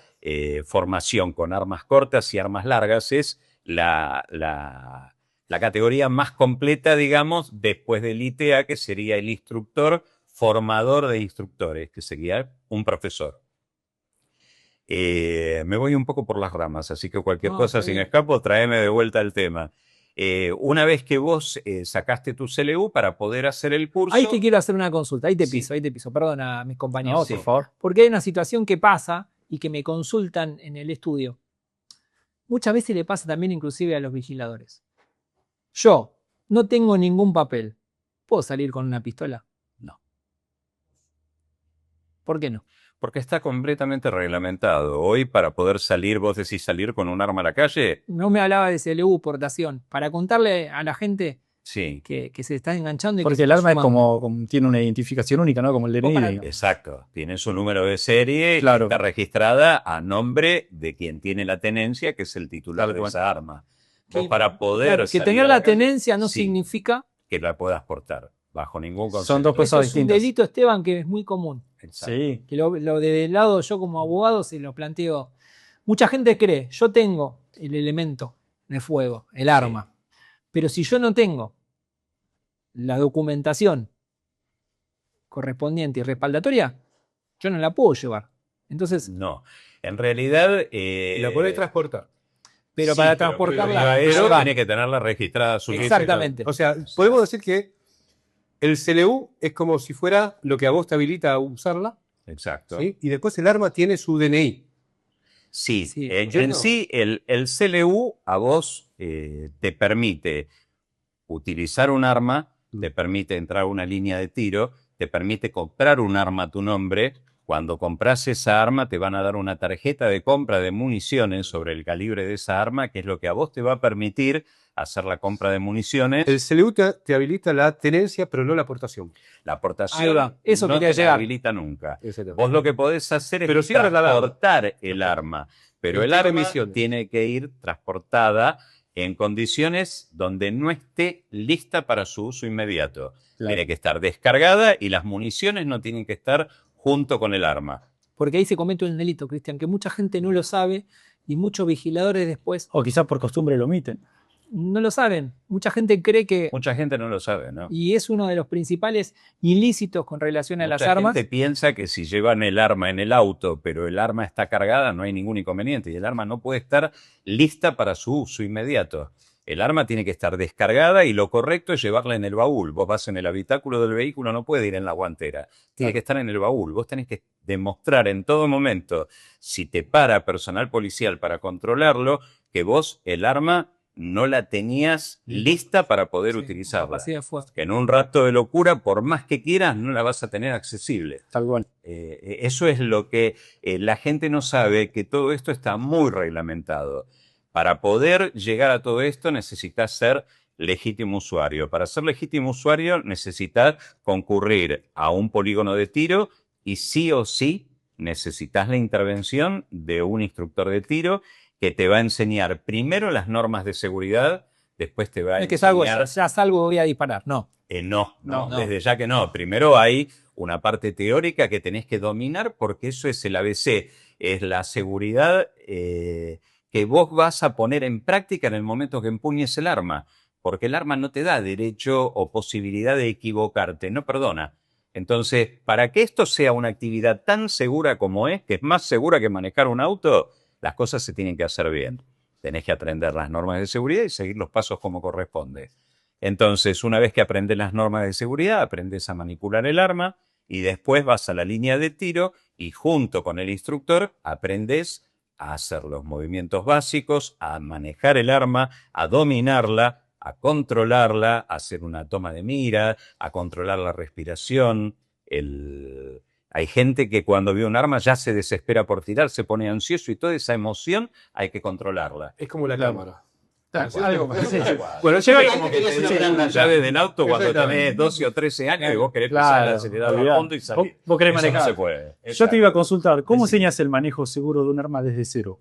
formación con armas cortas y armas largas. Es la categoría más completa, digamos, después del ITA, que sería el instructor formador de instructores, que sería un profesor. Me voy un poco por las ramas, así que cualquier No, cosa, está si me bien. escapo, tráeme de vuelta al tema. Una vez que vos sacaste tu CLU para poder hacer el curso... Ahí te quiero hacer una consulta. Ahí te Sí. piso. Perdona a mis compañeros. No, Sí. por favor. Porque hay una situación que pasa y que me consultan en el estudio. Muchas veces le pasa también inclusive a los vigiladores. Yo no tengo ningún papel. ¿Puedo salir con una pistola? No. ¿Por qué no? Porque está completamente reglamentado. Hoy, para poder salir, vos decís salir con un arma a la calle, No me hablaba de CLU, portación. Para contarle a la gente Sí, que se está enganchando. Y que Porque se el está arma es sumando. tiene una identificación única, ¿no? Como el DNI. para- digamos. exacto. Tiene su número de serie Claro. y está registrada a nombre de quien tiene la tenencia, que es el titular Tal de cual. esa arma. Vos Que- para poder Claro, que salir tener a la calle, tenencia no sí, significa. que la puedas portar, bajo ningún concepto. Son dos Eso cosas es un distintas. delito, Esteban, que es muy común. Exacto. Sí. Que lo de lado yo como abogado se lo planteo. Mucha gente cree, yo tengo el elemento de fuego, el arma, pero si yo no tengo la documentación correspondiente y respaldatoria, yo no la puedo llevar. Entonces, No, en realidad... Y la podés transportar. pero sí, para pero transportarla, para eso va. tiene que tenerla registrada a su Exactamente. O sea, podemos decir que el CLU es como si fuera lo que a vos te habilita a usarla, Exacto. ¿sí? Y después el arma tiene su DNI. Sí, Sí, en sí el CLU a vos te permite utilizar un arma, te permite entrar a una línea de tiro, te permite comprar un arma a tu nombre. Cuando compras esa arma te van a dar una tarjeta de compra de municiones sobre el calibre de esa arma, que es lo que a vos te va a permitir hacer la compra de municiones. El CLU te habilita la tenencia, pero no la aportación. La Ahí aportación va, eso no quería te la llegar. habilita nunca. Exactamente. Vos lo que podés hacer es Pero sí trasladar. transportar el arma, pero En el qué arma condiciones. tiene que ir transportada en condiciones donde no esté lista para su uso inmediato. Claro. Tiene que estar descargada y las municiones no tienen que estar junto con el arma. Porque ahí se comete un delito, Cristian, que mucha gente no lo sabe y muchos vigiladores después O quizás por costumbre lo omiten. no lo saben. Mucha gente cree que, Mucha gente no lo sabe, ¿no? y es uno de los principales ilícitos con relación a las Mucha armas. gente piensa que si llevan el arma en el auto, pero el arma está cargada, no hay ningún inconveniente. Y el arma no puede estar lista para su uso inmediato. El arma tiene que estar descargada y lo correcto es llevarla en el baúl. Vos vas en el habitáculo del vehículo, no puede ir en la guantera. Tiene que estar en el baúl. Vos tenés que demostrar en todo momento, si te para personal policial para controlarlo, que vos el arma no la tenías lista para poder Sí, utilizarla. capacidad de fuego. Que en un rato de locura, por más que quieras, no la vas a tener accesible. Tal cual. Eso es lo que la gente no sabe, que todo esto está muy reglamentado. Para poder llegar a todo esto necesitas ser legítimo usuario. Para ser legítimo usuario necesitas concurrir a un polígono de tiro y sí o sí necesitas la intervención de un instructor de tiro que te va a enseñar primero las normas de seguridad, después te va a No es que salgo, enseñar... ya salgo, voy a disparar. No. No, No. desde ya que no. Primero hay una parte teórica que tenés que dominar porque eso es el ABC, es la seguridad que vos vas a poner en práctica en el momento que empuñes el arma, porque el arma no te da derecho o posibilidad de equivocarte, no perdona. Entonces, para que esto sea una actividad tan segura como es, que es más segura que manejar un auto, las cosas se tienen que hacer bien. Tenés que aprender las normas de seguridad y seguir los pasos como corresponde. Entonces, una vez que aprendes las normas de seguridad, aprendes a manipular el arma y después vas a la línea de tiro y junto con el instructor aprendes a hacer los movimientos básicos, a manejar el arma, a dominarla, a controlarla, a hacer una toma de mira, a controlar la respiración. Hay gente que cuando ve un arma ya se desespera por tirar, se pone ansioso y toda esa emoción hay que controlarla. Es como la cámara. Algo más. Sí. Bueno, Llega llega como que te dan la llave del auto cuando tenés 12 o 13 años y vos querés pisar el acelerador a fondo y salir. Vos querés Eso manejar. no se puede. Yo te iba a consultar, ¿cómo Sí. enseñas el manejo seguro de un arma desde cero?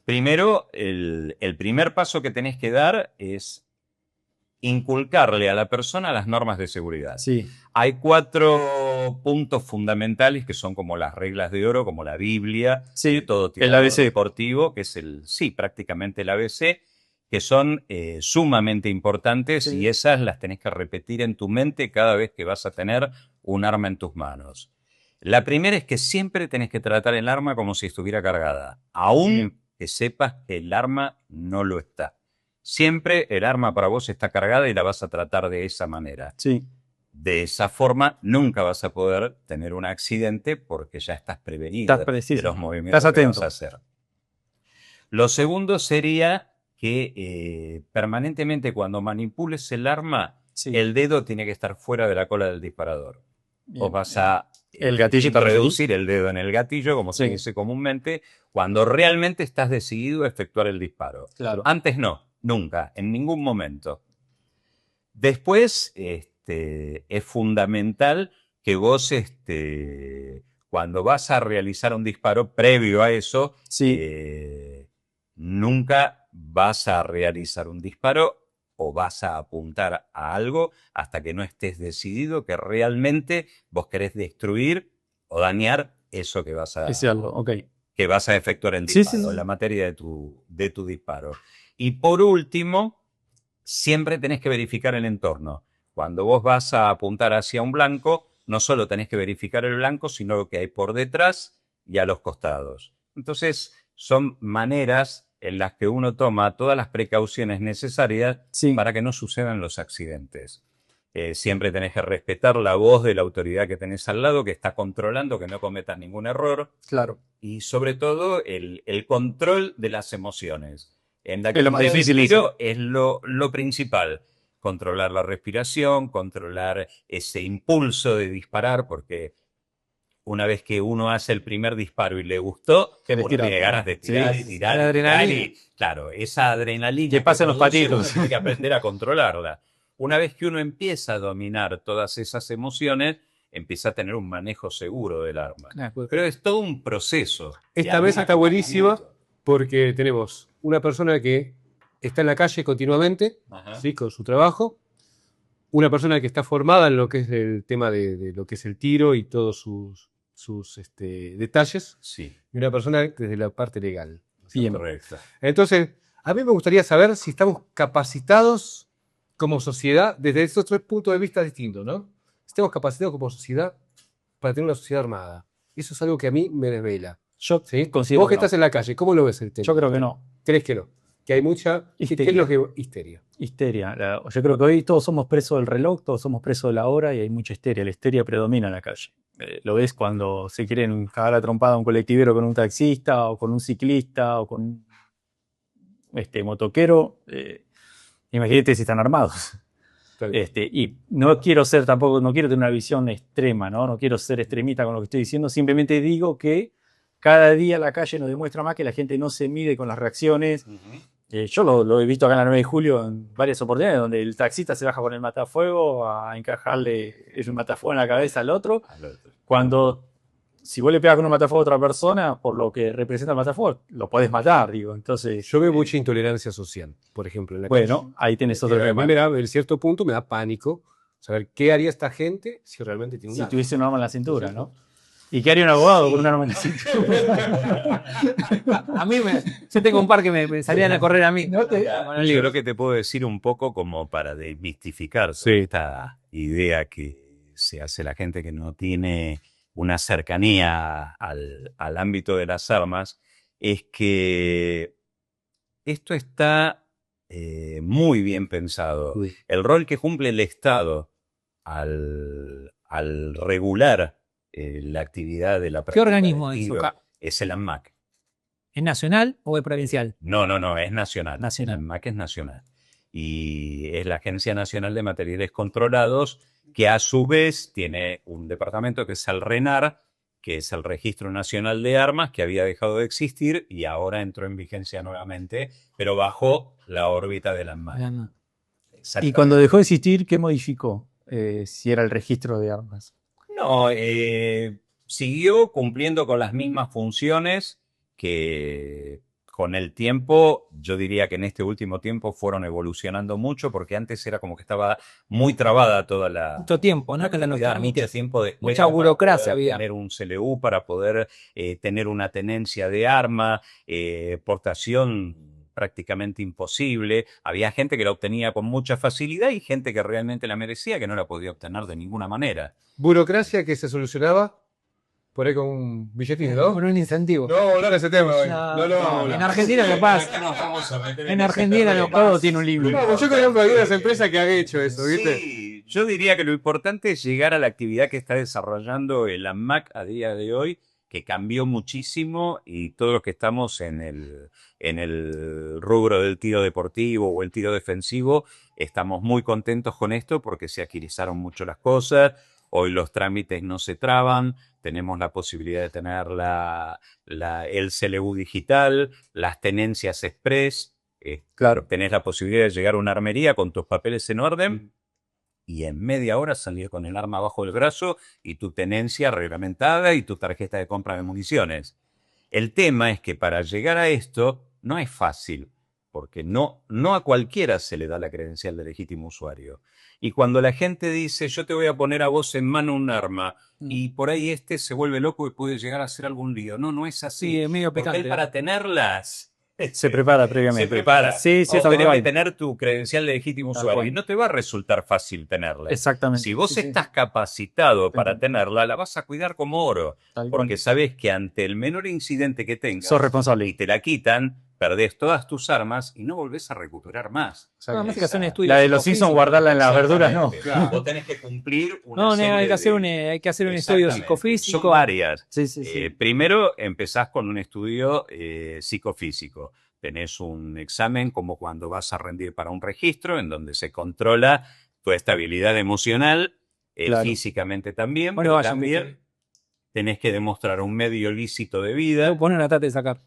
Primero, el primer paso que tenés que dar es inculcarle a la persona las normas de seguridad. Sí. Hay 4 puntos fundamentales que son como las reglas de oro, como la Biblia, Sí, de todo el tirador ABC. deportivo, que es prácticamente el ABC, que son sumamente importantes Sí. y esas las tenés que repetir en tu mente cada vez que vas a tener un arma en tus manos. La primera es que siempre tenés que tratar el arma como si estuviera cargada, aún Bien. que sepas que el arma no lo está. Siempre el arma para vos está cargada y la vas a tratar de esa manera. Sí. De esa forma nunca vas a poder tener un accidente porque ya estás prevenido Estás preciso. de los movimientos Estás que atento. vas a hacer. Lo segundo sería que permanentemente cuando manipules el arma, Sí. el dedo tiene que estar fuera de la cola del disparador. Bien. Vos vas a El gatillo te reducir el dedo en el gatillo, como se Sí. dice comúnmente, cuando realmente estás decidido a efectuar el disparo. Claro. Antes no, nunca, en ningún momento. Después, es fundamental que vos, cuando vas a realizar un disparo, previo a eso, Sí. nunca vas a realizar un disparo o vas a apuntar a algo hasta que no estés decidido que realmente vos querés destruir o dañar eso que vas a, Ese algo, ok. que vas a efectuar en Sí, disparo, sí, sí. la materia de tu disparo. Y por último, siempre tenés que verificar el entorno. Cuando vos vas a apuntar hacia un blanco, no solo tenés que verificar el blanco, sino lo que hay por detrás y a los costados. Entonces, son maneras en las que uno toma todas las precauciones necesarias Sí. para que no sucedan los accidentes. Siempre tenés que respetar la voz de la autoridad que tenés al lado, que está controlando que no cometas ningún error. Claro. Y sobre todo el control de las emociones. En la Es lo más actividad de difícil tiro es lo principal. Controlar la respiración, controlar ese impulso de disparar, porque una vez que uno hace el primer disparo y le gustó, Querés uno tirar. tiene ganas de tirar Sí, y sí, tirar. la y tirar adrenalina. y, claro, esa adrenalina Que pasen los produce, patitos. uno tiene que aprender a controlarla. Una vez que uno empieza a dominar todas esas emociones, empieza a tener un manejo seguro del arma. Pero es todo un proceso. Esta mesa está buenísima porque tenemos una persona que está en la calle continuamente, Ajá. ¿sí? Con su trabajo, una persona que está formada en lo que es el tema de lo que es el tiro y todos sus detalles, Sí, y una persona desde la parte legal. Bien. correcto. Entonces, a mí me gustaría saber si estamos capacitados como sociedad desde esos tres puntos de vista distintos, ¿no? Estamos capacitados como sociedad para tener una sociedad armada. Eso es algo que a mí me desvela. Yo ¿Sí? considero Vos que que no. estás en la calle, ¿cómo lo ves el tema? Yo creo que no. ¿Crees que no? Que hay mucha... ¿Qué Histeria. es lo que... Histeria. Histeria. Yo creo que hoy todos somos presos del reloj, todos somos presos de la hora y hay mucha histeria. La histeria predomina en la calle. Lo ves cuando se quieren cagar a trompada a un colectivero con un taxista o con un ciclista o con un motoquero. Imagínate si están armados. Está bien. Y no quiero ser tampoco, no quiero tener una visión extrema, ¿no? No quiero ser extremista con lo que estoy diciendo, simplemente digo que cada día la calle nos demuestra más que la gente no se mide con las reacciones. Yo lo he visto acá en la 9 de julio en varias oportunidades, donde el taxista se baja con el matafuego a encajarle el matafuego en la cabeza al otro, cuando si vos le pegas con un matafuego a otra persona, por lo que representa el matafuego, lo podés matar, digo. Entonces, Yo veo mucha intolerancia social, por ejemplo, en la bueno, ahí tenés otro calle. A mí tema. en cierto punto me da pánico saber qué haría esta gente si realmente tiene un Si arma. tuviese un arma en la cintura, ¿no? ¿Y qué haría un abogado con un arma en la cintura? A mí yo tengo un par que me salían a correr a mí. No te- Con el Yo libro. creo que te puedo decir un poco como para desmistificar Sí. esta idea que se hace la gente que no tiene una cercanía al ámbito de las armas, es que esto está muy bien pensado. Uy. El rol que cumple el Estado al regular la actividad de la ¿Qué práctica organismo del es eso? tiro es el ANMAC. ¿Es nacional o es provincial? No, es nacional. Nacional. El ANMAC es nacional. Y es la Agencia Nacional de Materiales Controlados, que a su vez tiene un departamento que es el RENAR, que es el Registro Nacional de Armas, que había dejado de existir y ahora entró en vigencia nuevamente, pero bajo la órbita del ANMAC. Y Exactamente. cuando dejó de existir, ¿qué modificó? Si era el registro de armas. No, siguió cumpliendo con las mismas funciones que con el tiempo, yo diría que en este último tiempo fueron evolucionando mucho, porque antes era como que estaba muy trabada toda la... Mucho tiempo, ¿no? Que la actividad, nuestra mucho tiempo de mucha burocracia para poder había. tener un CLU, para poder tener una tenencia de arma, portación prácticamente imposible. Había gente que la obtenía con mucha facilidad y gente que realmente la merecía, que no la podía obtener de ninguna manera. Burocracia que se solucionaba por ahí con un billetín, ¿no? Con un incentivo. No vamos a hablar de ese tema hoy. No, No lo vamos a hablar. en Argentina no pasa. En Argentina no Todo tiene un libro. No, yo conozco algunas empresas que han hecho eso, ¿viste? Sí, yo diría que lo importante es llegar a la actividad que está desarrollando el ANMAC a día de hoy, que cambió muchísimo, y todos los que estamos en el rubro del tiro deportivo o el tiro defensivo estamos muy contentos con esto porque se agilizaron mucho las cosas. Hoy los trámites no se traban, tenemos la posibilidad de tener el CLU digital, las tenencias express. Claro. Tenés la posibilidad de llegar a una armería con tus papeles en orden y en media hora salir con el arma bajo el brazo y tu tenencia reglamentada y tu tarjeta de compra de municiones. El tema es que para llegar a esto no es fácil, porque no a cualquiera se le da la credencial de legítimo usuario. Y cuando la gente dice, yo te voy a poner a vos en mano un arma, y por ahí se vuelve loco y puede llegar a hacer algún lío. No es así. Sí, es medio Porque picante. él para tenerlas Se prepara previamente. se prepara. Sí, Vos tal tenés cual. que tener tu credencial de legítimo Tal usuario cual. y no te va a resultar fácil tenerla. Exactamente. Si vos Sí, sí. estás capacitado para tenerla, la vas a cuidar como oro. Tal cual. Porque sabés que ante el menor incidente que tengas Sos responsable. y te la quitan, perdés todas tus armas y no volvés a recuperar más. Además hay que hacer un estudio La de los psicofísico. Simpsons, guardarla en las verduras, no. Exactamente. Vos tenés que cumplir una No, serie hay que hacer de- hay que hacer un estudio Exactamente. psicofísico. Son varias. Sí, sí, sí. Primero empezás con un estudio psicofísico. Tenés un examen como cuando vas a rendir para un registro, en donde se controla tu estabilidad emocional, Claro. físicamente también, Bueno, pero vaya, también tenés que demostrar un medio lícito de vida. Ponen una trata de sacar.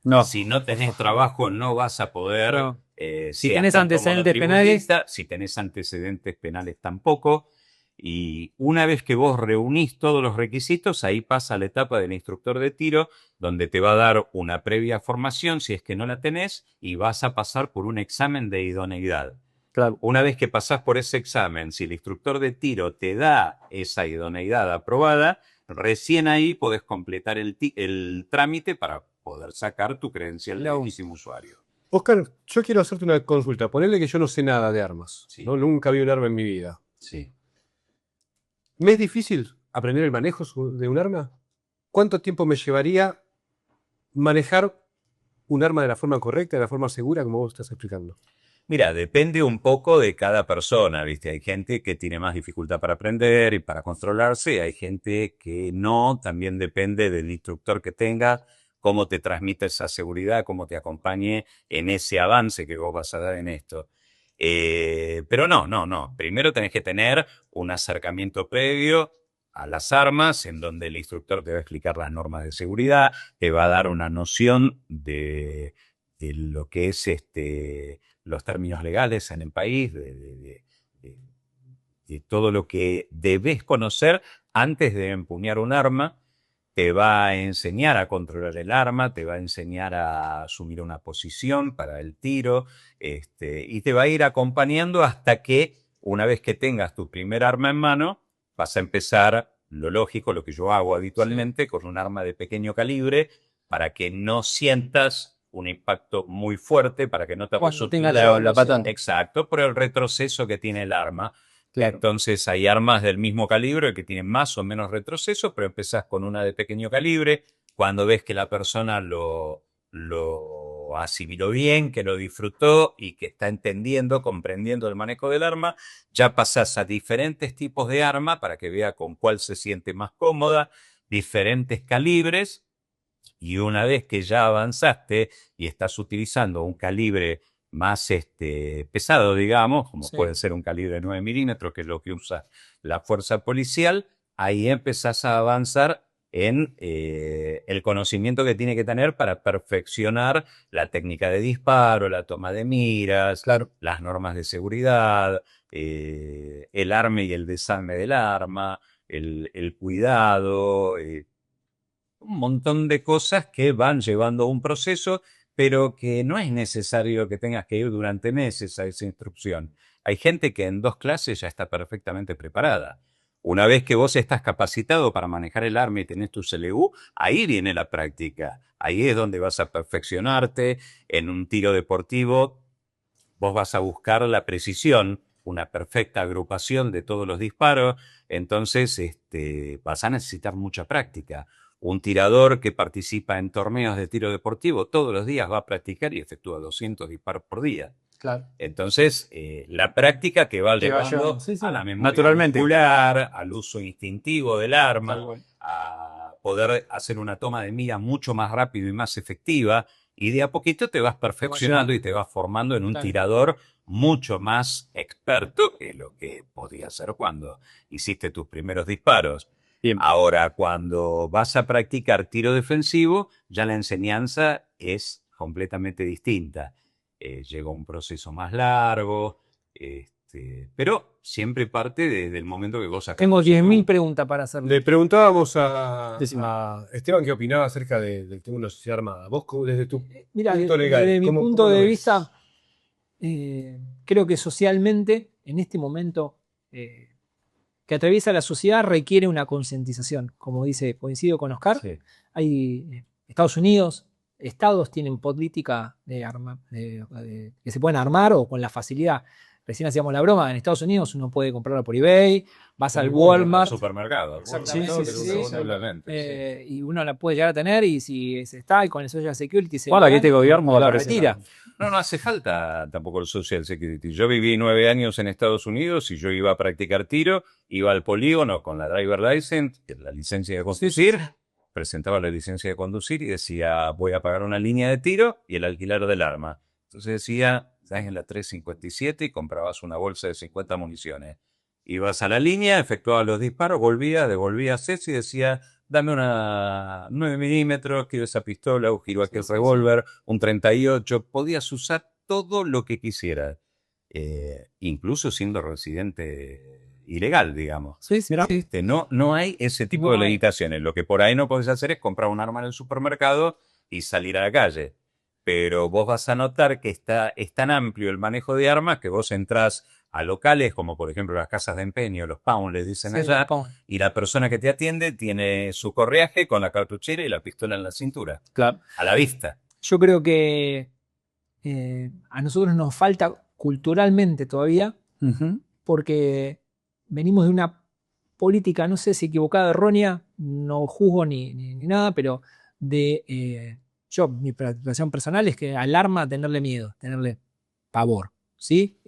No. Si no tenés trabajo, no vas a poder. No. Si seas tenés tanto antecedentes monotributista, si tenés antecedentes penales tampoco. Y una vez que vos reunís todos los requisitos, ahí pasa la etapa del instructor de tiro, donde te va a dar una previa formación, si es que no la tenés, y vas a pasar por un examen de idoneidad. Claro. Una vez que pasás por ese examen, si el instructor de tiro te da esa idoneidad aprobada, recién ahí podés completar el trámite para poder sacar tu credencial de legítimo usuario. Oscar, yo quiero hacerte una consulta. Ponele que yo no sé nada de armas. Sí. ¿No? Nunca vi un arma en mi vida. Sí. ¿Me es difícil aprender el manejo de un arma? ¿Cuánto tiempo me llevaría manejar un arma de la forma correcta, de la forma segura, como vos estás explicando? Mira, depende un poco de cada persona, ¿viste? Hay gente que tiene más dificultad para aprender y para controlarse, hay gente que no, también depende del instructor que tengas, cómo te transmite esa seguridad, cómo te acompañe en ese avance que vos vas a dar en esto. Pero no. Primero tenés que tener un acercamiento previo a las armas, en donde el instructor te va a explicar las normas de seguridad, te va a dar una noción de lo que es los términos legales en el país, de todo lo que debes conocer antes de empuñar un arma. Te va a enseñar a controlar el arma, te va a enseñar a asumir una posición para el tiro, y te va a ir acompañando hasta que, una vez que tengas tu primer arma en mano, vas a empezar lo lógico, lo que yo hago habitualmente, con un arma de pequeño calibre, para que no sientas un impacto muy fuerte, para que no te Cuando resulte tengas la patana. Exacto, por el retroceso que tiene el arma. Claro. Entonces hay armas del mismo calibre que tienen más o menos retroceso, pero empezás con una de pequeño calibre. Cuando ves que la persona lo asimiló bien, que lo disfrutó y que está entendiendo, comprendiendo el manejo del arma, ya pasás a diferentes tipos de arma para que vea con cuál se siente más cómoda, diferentes calibres. Y una vez que ya avanzaste y estás utilizando un calibre más pesado, digamos, como Sí. puede ser un calibre 9 milímetros, que es lo que usa la fuerza policial, ahí empezás a avanzar en el conocimiento que tiene que tener para perfeccionar la técnica de disparo, la toma de miras, Claro. las normas de seguridad, el arme y el desarme del arma, el cuidado, un montón de cosas que van llevando un proceso, pero que no es necesario que tengas que ir durante meses a esa instrucción. Hay gente que en 2 clases ya está perfectamente preparada. Una vez que vos estás capacitado para manejar el arma y tenés tu CLU, ahí viene la práctica. Ahí es donde vas a perfeccionarte. En un tiro deportivo, vos vas a buscar la precisión, una perfecta agrupación de todos los disparos. Entonces, vas a necesitar mucha práctica. Un tirador que participa en torneos de tiro deportivo todos los días va a practicar y efectúa 200 disparos por día. Claro. Entonces, la práctica que va Que va llevando llevando, sí, sí. a la memoria Naturalmente. muscular, al uso instintivo del arma, Tal cual. a poder hacer una toma de mira mucho más rápido y más efectiva, y de a poquito te vas perfeccionando y te vas formando en un Claro. tirador mucho más experto que lo que podías ser cuando hiciste tus primeros disparos. Bien. Ahora, cuando vas a practicar tiro defensivo, ya la enseñanza es completamente distinta. Llega un proceso más largo, Pero siempre parte desde el momento que vos sacás. Tengo 10.000 preguntas para hacerle. Le preguntábamos a Decime. Esteban qué opinaba acerca del tema de una sociedad armada. Vos, desde tu Mira, punto legal, desde mi ¿cómo punto lo de ves? vista, creo que socialmente, en este momento que atraviesa la sociedad, requiere una concientización. Como dice, coincido con Oscar, Sí. hay Estados Unidos, estados tienen política que se pueden armar o con la facilidad. Recién hacíamos la broma, en Estados Unidos uno puede comprarlo por eBay, vas al Walmart, Al supermercado. Exactamente, sí. Seguramente, y uno la puede llegar a tener y si se está y con el Social Security se Guarda que va, este gobierno la la retira. No hace falta tampoco el Social Security. Yo viví 9 años en Estados Unidos y yo iba a practicar tiro, iba al polígono con la driver license, que es la licencia de conducir, presentaba la licencia de conducir y decía, voy a pagar una línea de tiro y el alquiler del arma. Entonces decía, estás en la 357 y comprabas una bolsa de 50 municiones. Ibas a la línea, efectuabas los disparos, volvías, devolvías eso y decía, dame una 9 milímetros, quiero esa pistola, o quiero aquel revólver, un 38. Podías usar todo lo que quisieras, incluso siendo residente ilegal, digamos. Sí, sí, sí. No hay ese tipo No de hay. limitaciones. Lo que por ahí no podés hacer es comprar un arma en el supermercado y salir a la calle. Pero vos vas a notar que es tan amplio el manejo de armas que vos entrás a locales como por ejemplo las casas de empeño, los pound les dicen Sí, allá, pon. y la persona que te atiende tiene su correaje con la cartuchera y la pistola en la cintura, Claro. a la vista. Yo creo que a nosotros nos falta culturalmente todavía, porque venimos de una política, no sé si equivocada, errónea, no juzgo ni nada, pero mi percepción personal es que al arma tenerle miedo, tenerle pavor, ¿sí?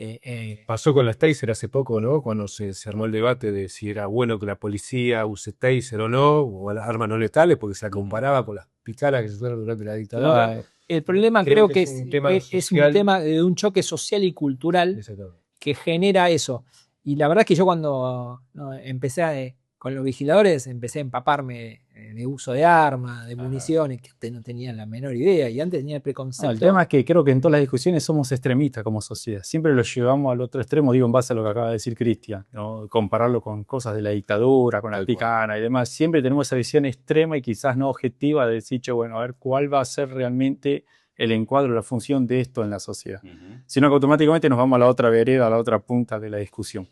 Pasó con las taser hace poco, ¿no? Cuando se armó el debate de si era bueno que la policía use taser o no, o las armas no letales, porque se la comparaba con las picaras que se usaron durante la dictadura. El problema creo que es un social. tema de un choque social y cultural Exactamente. que genera eso. Y la verdad es que yo cuando empecé con los vigiladores, empecé a empaparme de uso de armas, de municiones, que antes no tenía la menor idea, y antes tenía el preconcepto. El tema es que creo que en todas las discusiones somos extremistas como sociedad. Siempre lo llevamos al otro extremo, digo, en base a lo que acaba de decir Cristian, ¿no? Compararlo con cosas de la dictadura, con la picana y demás. Siempre tenemos esa visión extrema y quizás no objetiva de decir, che, bueno, a ver cuál va a ser realmente el encuadro, la función de esto en la sociedad. Sino que automáticamente nos vamos a la otra vereda, a la otra punta de la discusión.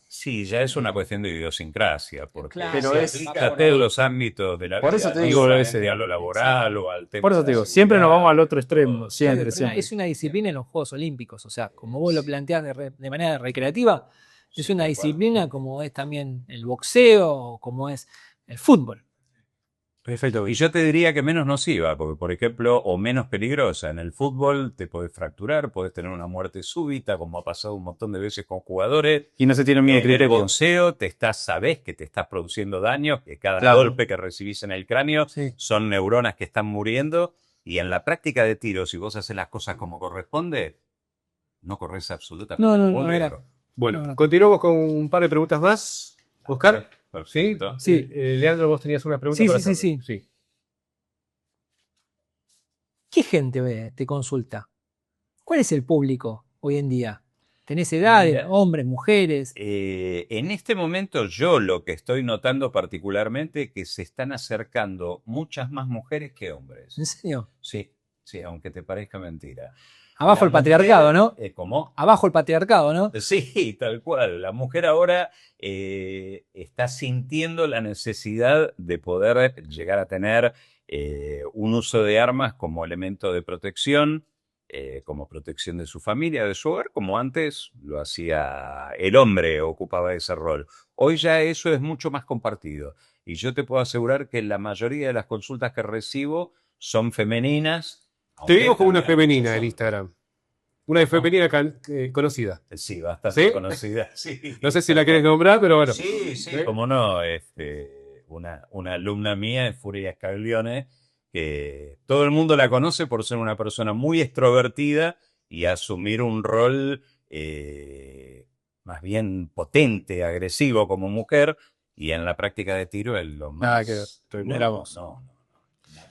Sí, ya es una cuestión de idiosincrasia, porque Claro, pero se es- aplica a todos los ámbitos de la Por vida, eso te no digo, solamente a lo laboral o al tema. Por eso te digo, siempre nos vamos al otro extremo, siempre, siempre. Es una disciplina en los Juegos Olímpicos, o sea, como vos lo planteás de manera recreativa, es una disciplina como es también el boxeo o como es el fútbol. Perfecto. Y yo te diría que menos nociva, porque por ejemplo, o menos peligrosa. En el fútbol te podés fracturar, podés tener una muerte súbita, como ha pasado un montón de veces con jugadores. Y no se tiene miedo de En el criterio. boxeo sabés que te estás produciendo daño, que cada Claro. golpe que recibís en el cráneo Sí. son neuronas que están muriendo. Y en la práctica de tiro, si vos haces las cosas como corresponde, no corres absolutamente No, ningún riesgo. Bueno, No. continuamos con un par de preguntas más. Oscar, ¿sí? Perfecto. Sí. Leandro, vos tenías una pregunta. Sí, para sí, hacerle. sí. ¿Qué gente te consulta? ¿Cuál es el público hoy en día? ¿Tenés edades, Mira. hombres, mujeres? En este momento yo lo que estoy notando particularmente es que se están acercando muchas más mujeres que hombres. ¿En serio? Sí, sí, aunque te parezca mentira. Abajo La el patriarcado, ¿no? ¿Cómo? Abajo el patriarcado, ¿no? Sí, tal cual. La mujer ahora está sintiendo la necesidad de poder llegar a tener un uso de armas como elemento de protección, como protección de su familia, de su hogar, como antes lo hacía el hombre, ocupaba ese rol. Hoy ya eso es mucho más compartido. Y yo te puedo asegurar que la mayoría de las consultas que recibo son femeninas. Te aunque vimos como una también femenina son- en Instagram. Una femenina conocida. Sí, bastante ¿Sí? conocida. Sí. No sé si la querés nombrar, pero bueno. Sí, sí, cómo no. Una alumna mía es Furia Scaglione, que todo el mundo la conoce por ser una persona muy extrovertida y asumir un rol más bien potente, agresivo como mujer, y en la práctica de tiro es lo más... Nada que ver. Mirá vos. No.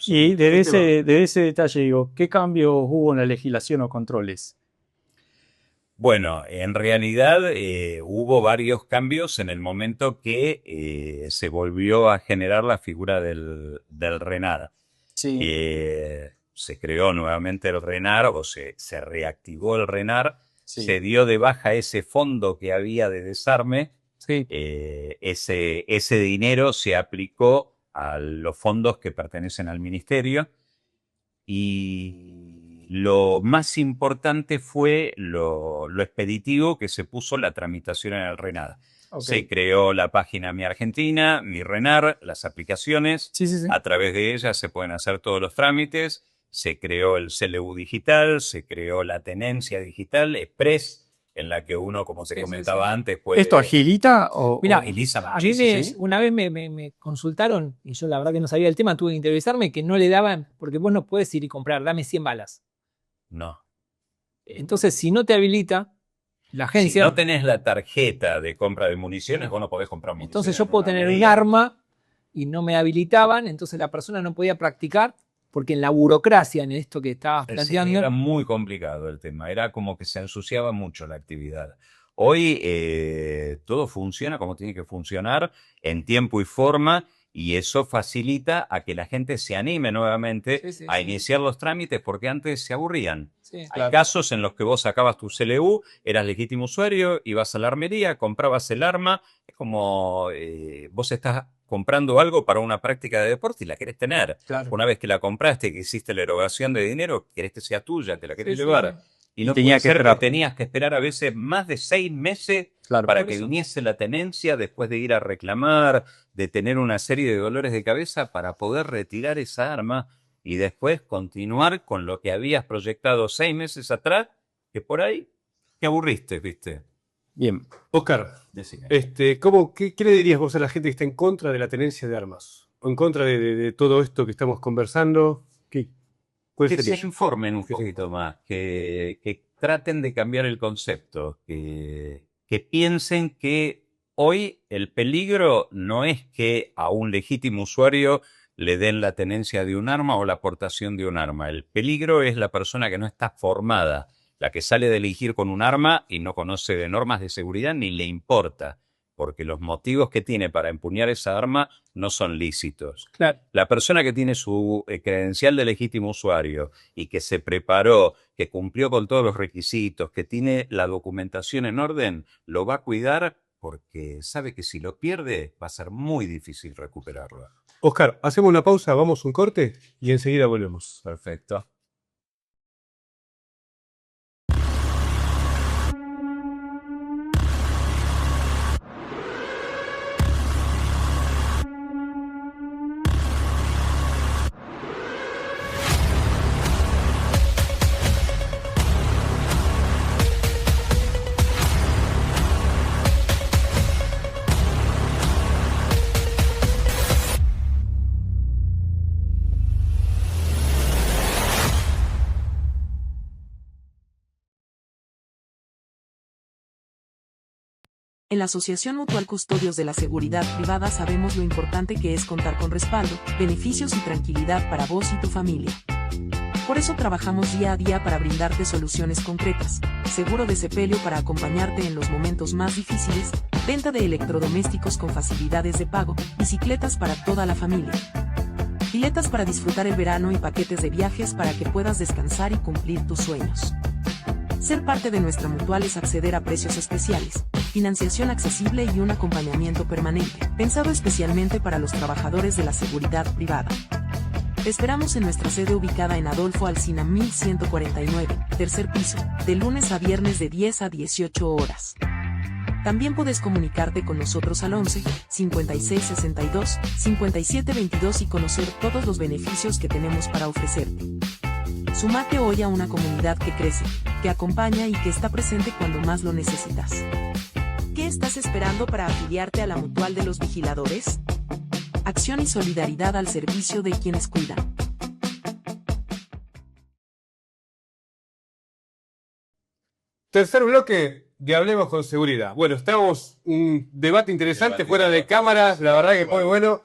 Y desde Este ese detalle digo, ¿qué cambios hubo en la legislación o controles? Bueno, en realidad hubo varios cambios en el momento que se volvió a generar la figura del RENAR. Sí. Se creó nuevamente el RENAR o se reactivó el RENAR, Sí. se dio de baja ese fondo que había de desarme, Sí. ese dinero se aplicó a los fondos que pertenecen al ministerio y lo más importante fue lo expeditivo que se puso la tramitación en el RENAR. Ok. Se creó la página Mi Argentina, Mi RENAR, las aplicaciones. Sí, sí, sí. A través de ellas se pueden hacer todos los trámites. Se creó el CLU digital, se creó la tenencia digital, Express, en la que uno, como se comentaba antes, puede... ¿Esto agilita o...? Mirá, agiliza a mí muchísimo. una vez me consultaron, y yo la verdad que no sabía el tema, tuve que interiorizarme, que no le daban, porque vos no puedes ir y comprar, dame 100 balas. No. Entonces, si no te habilita la Si agencia, no tenés la tarjeta de compra de municiones, vos no podés comprar municiones. entonces yo puedo en una tener un medida. arma y no me habilitaban, entonces la persona no podía practicar, porque en la burocracia, en esto que estabas Sí, planteando, era muy complicado el tema, era como que se ensuciaba mucho la actividad. Hoy todo funciona como tiene que funcionar, en tiempo y forma, y eso facilita a que la gente se anime nuevamente Sí, sí, a sí. iniciar los trámites porque antes se aburrían. sí, Hay casos en los que vos sacabas tu CLU, eras legítimo usuario, ibas a la armería, comprabas el arma, es como vos estás comprando algo para una práctica de deporte y la querés tener. Claro. Una vez que la compraste, que hiciste la erogación de dinero, querés que sea tuya, te la querés Sí, sí, llevar. sí. Y Y no tenía puede que ser esperar. que tenías que esperar a veces más de 6 meses Claro, para por que eso. viniese la tenencia después de ir a reclamar, de tener una serie de dolores de cabeza para poder retirar esa arma y después continuar con lo que habías proyectado 6 meses atrás, que por ahí te aburriste, ¿viste? Bien. Oscar, Decime. ¿qué le dirías vos a la gente que está en contra de la tenencia de armas? ¿O en contra de todo esto que estamos conversando? ¿Cuál Que sería? se informen un poquito más, que traten de cambiar el concepto, que piensen que hoy el peligro no es que a un legítimo usuario le den la tenencia de un arma o la aportación de un arma. El peligro es la persona que no está formada, la que sale de elegir con un arma y no conoce de normas de seguridad ni le importa, porque los motivos que tiene para empuñar esa arma no son lícitos. Claro. La persona que tiene su credencial de legítimo usuario y que se preparó, que cumplió con todos los requisitos, que tiene la documentación en orden, lo va a cuidar porque sabe que si lo pierde va a ser muy difícil recuperarlo. Oscar, hacemos una pausa, vamos un corte y enseguida volvemos. Perfecto. En la Asociación Mutual Custodios de la Seguridad Privada sabemos lo importante que es contar con respaldo, beneficios y tranquilidad para vos y tu familia. Por eso trabajamos día a día para brindarte soluciones concretas, seguro de sepelio para acompañarte en los momentos más difíciles, venta de electrodomésticos con facilidades de pago, bicicletas para toda la familia, piletas para disfrutar el verano y paquetes de viajes para que puedas descansar y cumplir tus sueños. Ser parte de nuestra mutual es acceder a precios especiales, financiación accesible y un acompañamiento permanente, pensado especialmente para los trabajadores de la seguridad privada. Te esperamos en nuestra sede ubicada en Adolfo Alsina 1149, tercer piso, de lunes a viernes de 10 a 18 horas. También puedes comunicarte con nosotros al 11 56 62 57 22 y conocer todos los beneficios que tenemos para ofrecerte. Súmate hoy a una comunidad que crece, que acompaña y que está presente cuando más lo necesitas. ¿Qué estás esperando para afiliarte a la Mutual de los Vigiladores? Acción y solidaridad al servicio de quienes cuidan. Tercer bloque de Hablemos con Seguridad. Bueno, estamos un debate interesante fuera de cámaras, la verdad que muy bueno.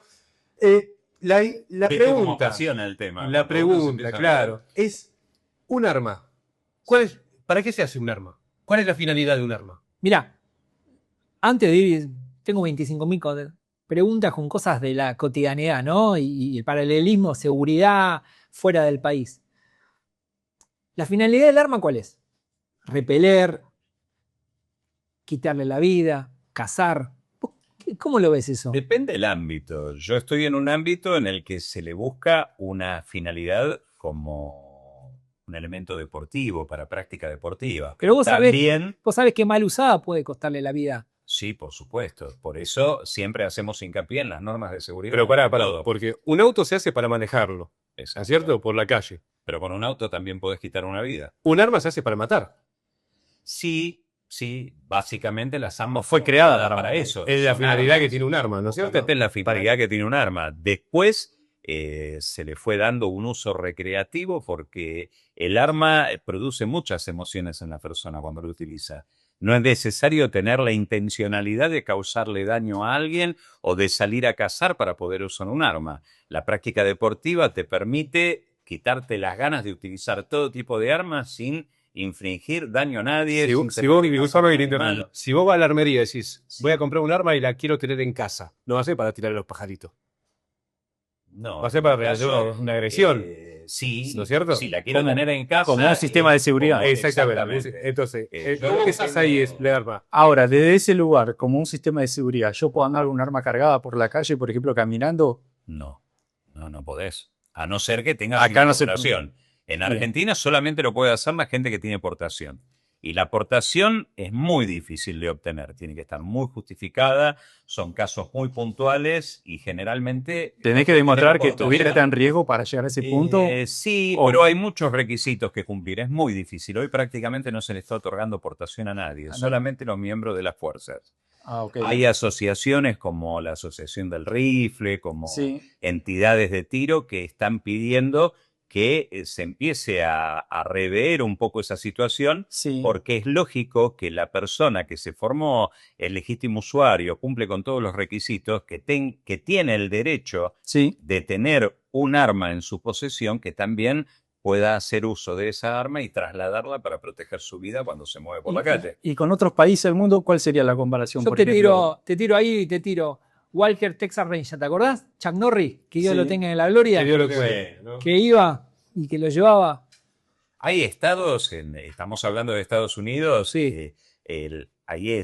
La ¿Viste cómo pregunta, apasiona el tema? la Cuando uno se pregunta, empieza a claro, es un arma. ¿Para qué se hace un arma? ¿Cuál es la finalidad de un arma? Mirá, antes de ir, tengo 25.000 preguntas con cosas de la cotidianidad, ¿no? Y el paralelismo, seguridad fuera del país. ¿La finalidad del arma cuál es? Repeler, quitarle la vida, cazar. ¿Cómo lo ves eso? Depende del ámbito. Yo estoy en un ámbito en el que se le busca una finalidad como un elemento deportivo, para práctica deportiva. Pero vos También, sabés que mal usada puede costarle la vida. sí, por supuesto. Por eso siempre hacemos hincapié en las normas de seguridad. Pero pará, Todo. porque un auto se hace para manejarlo, ¿es cierto? Por la calle. Pero con un auto también podés quitar una vida. Un arma se hace para matar. Sí, básicamente las armas Fue creada para eso. Es la Son finalidad armas. que tiene un arma, ¿no es cierto? Esta es la finalidad que tiene un arma. Después se le fue dando un uso recreativo porque el arma produce muchas emociones en la persona cuando lo utiliza. No es necesario tener la intencionalidad de causarle daño a alguien o de salir a cazar para poder usar un arma. La práctica deportiva te permite quitarte las ganas de utilizar todo tipo de armas sin infringir daño a nadie. Si vos vas a la armería y decís, voy a comprar un arma y la quiero tener en casa, no va a ser para tirar a los pajaritos. No, Va a ser para realizar una agresión. Sí, ¿no es cierto? Si la quiero tener en casa. como un sistema de seguridad. Exactamente. Entonces, lo que estás ahí es el arma. Ahora, desde ese lugar, como un sistema de seguridad, ¿yo puedo andar con un arma cargada por la calle, por ejemplo, caminando? No podés. A no ser que tengas Acá no se- portación. En Argentina solamente lo puede hacer la gente que tiene portación. Y la portación es muy difícil de obtener. Tiene que estar muy justificada. Son casos muy puntuales y generalmente... ¿Tenés que demostrar que portación. tuviera en riesgo para llegar a ese punto? Sí, O- pero hay muchos requisitos que cumplir. Es muy difícil. Hoy prácticamente no se le está otorgando portación a nadie. Solamente los miembros de las fuerzas. Ah, ok. Hay asociaciones como la Asociación del Rifle, como Sí. entidades de tiro que están pidiendo que se empiece a rever un poco esa situación, Sí. porque es lógico que la persona que se formó el legítimo usuario, cumple con todos los requisitos, que tiene el derecho Sí. de tener un arma en su posesión, que también pueda hacer uso de esa arma y trasladarla para proteger su vida cuando se mueve por la calle. Y con otros países del mundo, ¿cuál sería la comparación? Yo por te ejemplo? tiro ahí, te tiro. Walker Texas Ranger, ¿te acordás? Chuck Norris, que Dios Sí. lo tenga en la gloria, Que Dios lo tenga, ¿no? que iba y que lo llevaba. Hay estados, estamos hablando de Estados Unidos, Sí. ahí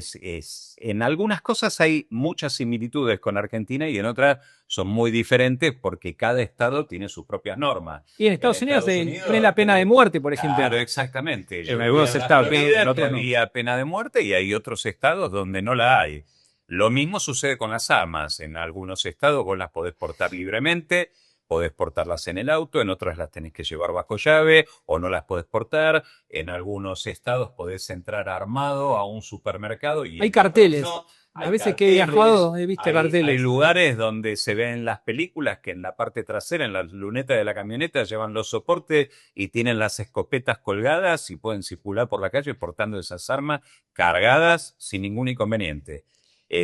en algunas cosas hay muchas similitudes con Argentina y en otras son muy diferentes porque cada estado tiene sus propias normas. Y en Estados Unidos tenés la pena de muerte, por ejemplo. Claro, exactamente. En algunos estados, en otros no. había pena de muerte y hay otros estados donde no la hay. Lo mismo sucede con las armas. En algunos estados vos las podés portar libremente, podés portarlas en el auto, en otras las tenés que llevar bajo llave o no las podés portar. En algunos estados podés entrar armado a un supermercado y Hay carteles. no. A Hay veces que he carteles, viajado he visto hay carteles. lugares donde se ven en las películas que en la parte trasera, en la luneta de la camioneta, llevan los soportes y tienen las escopetas colgadas y pueden circular por la calle portando esas armas cargadas sin ningún inconveniente.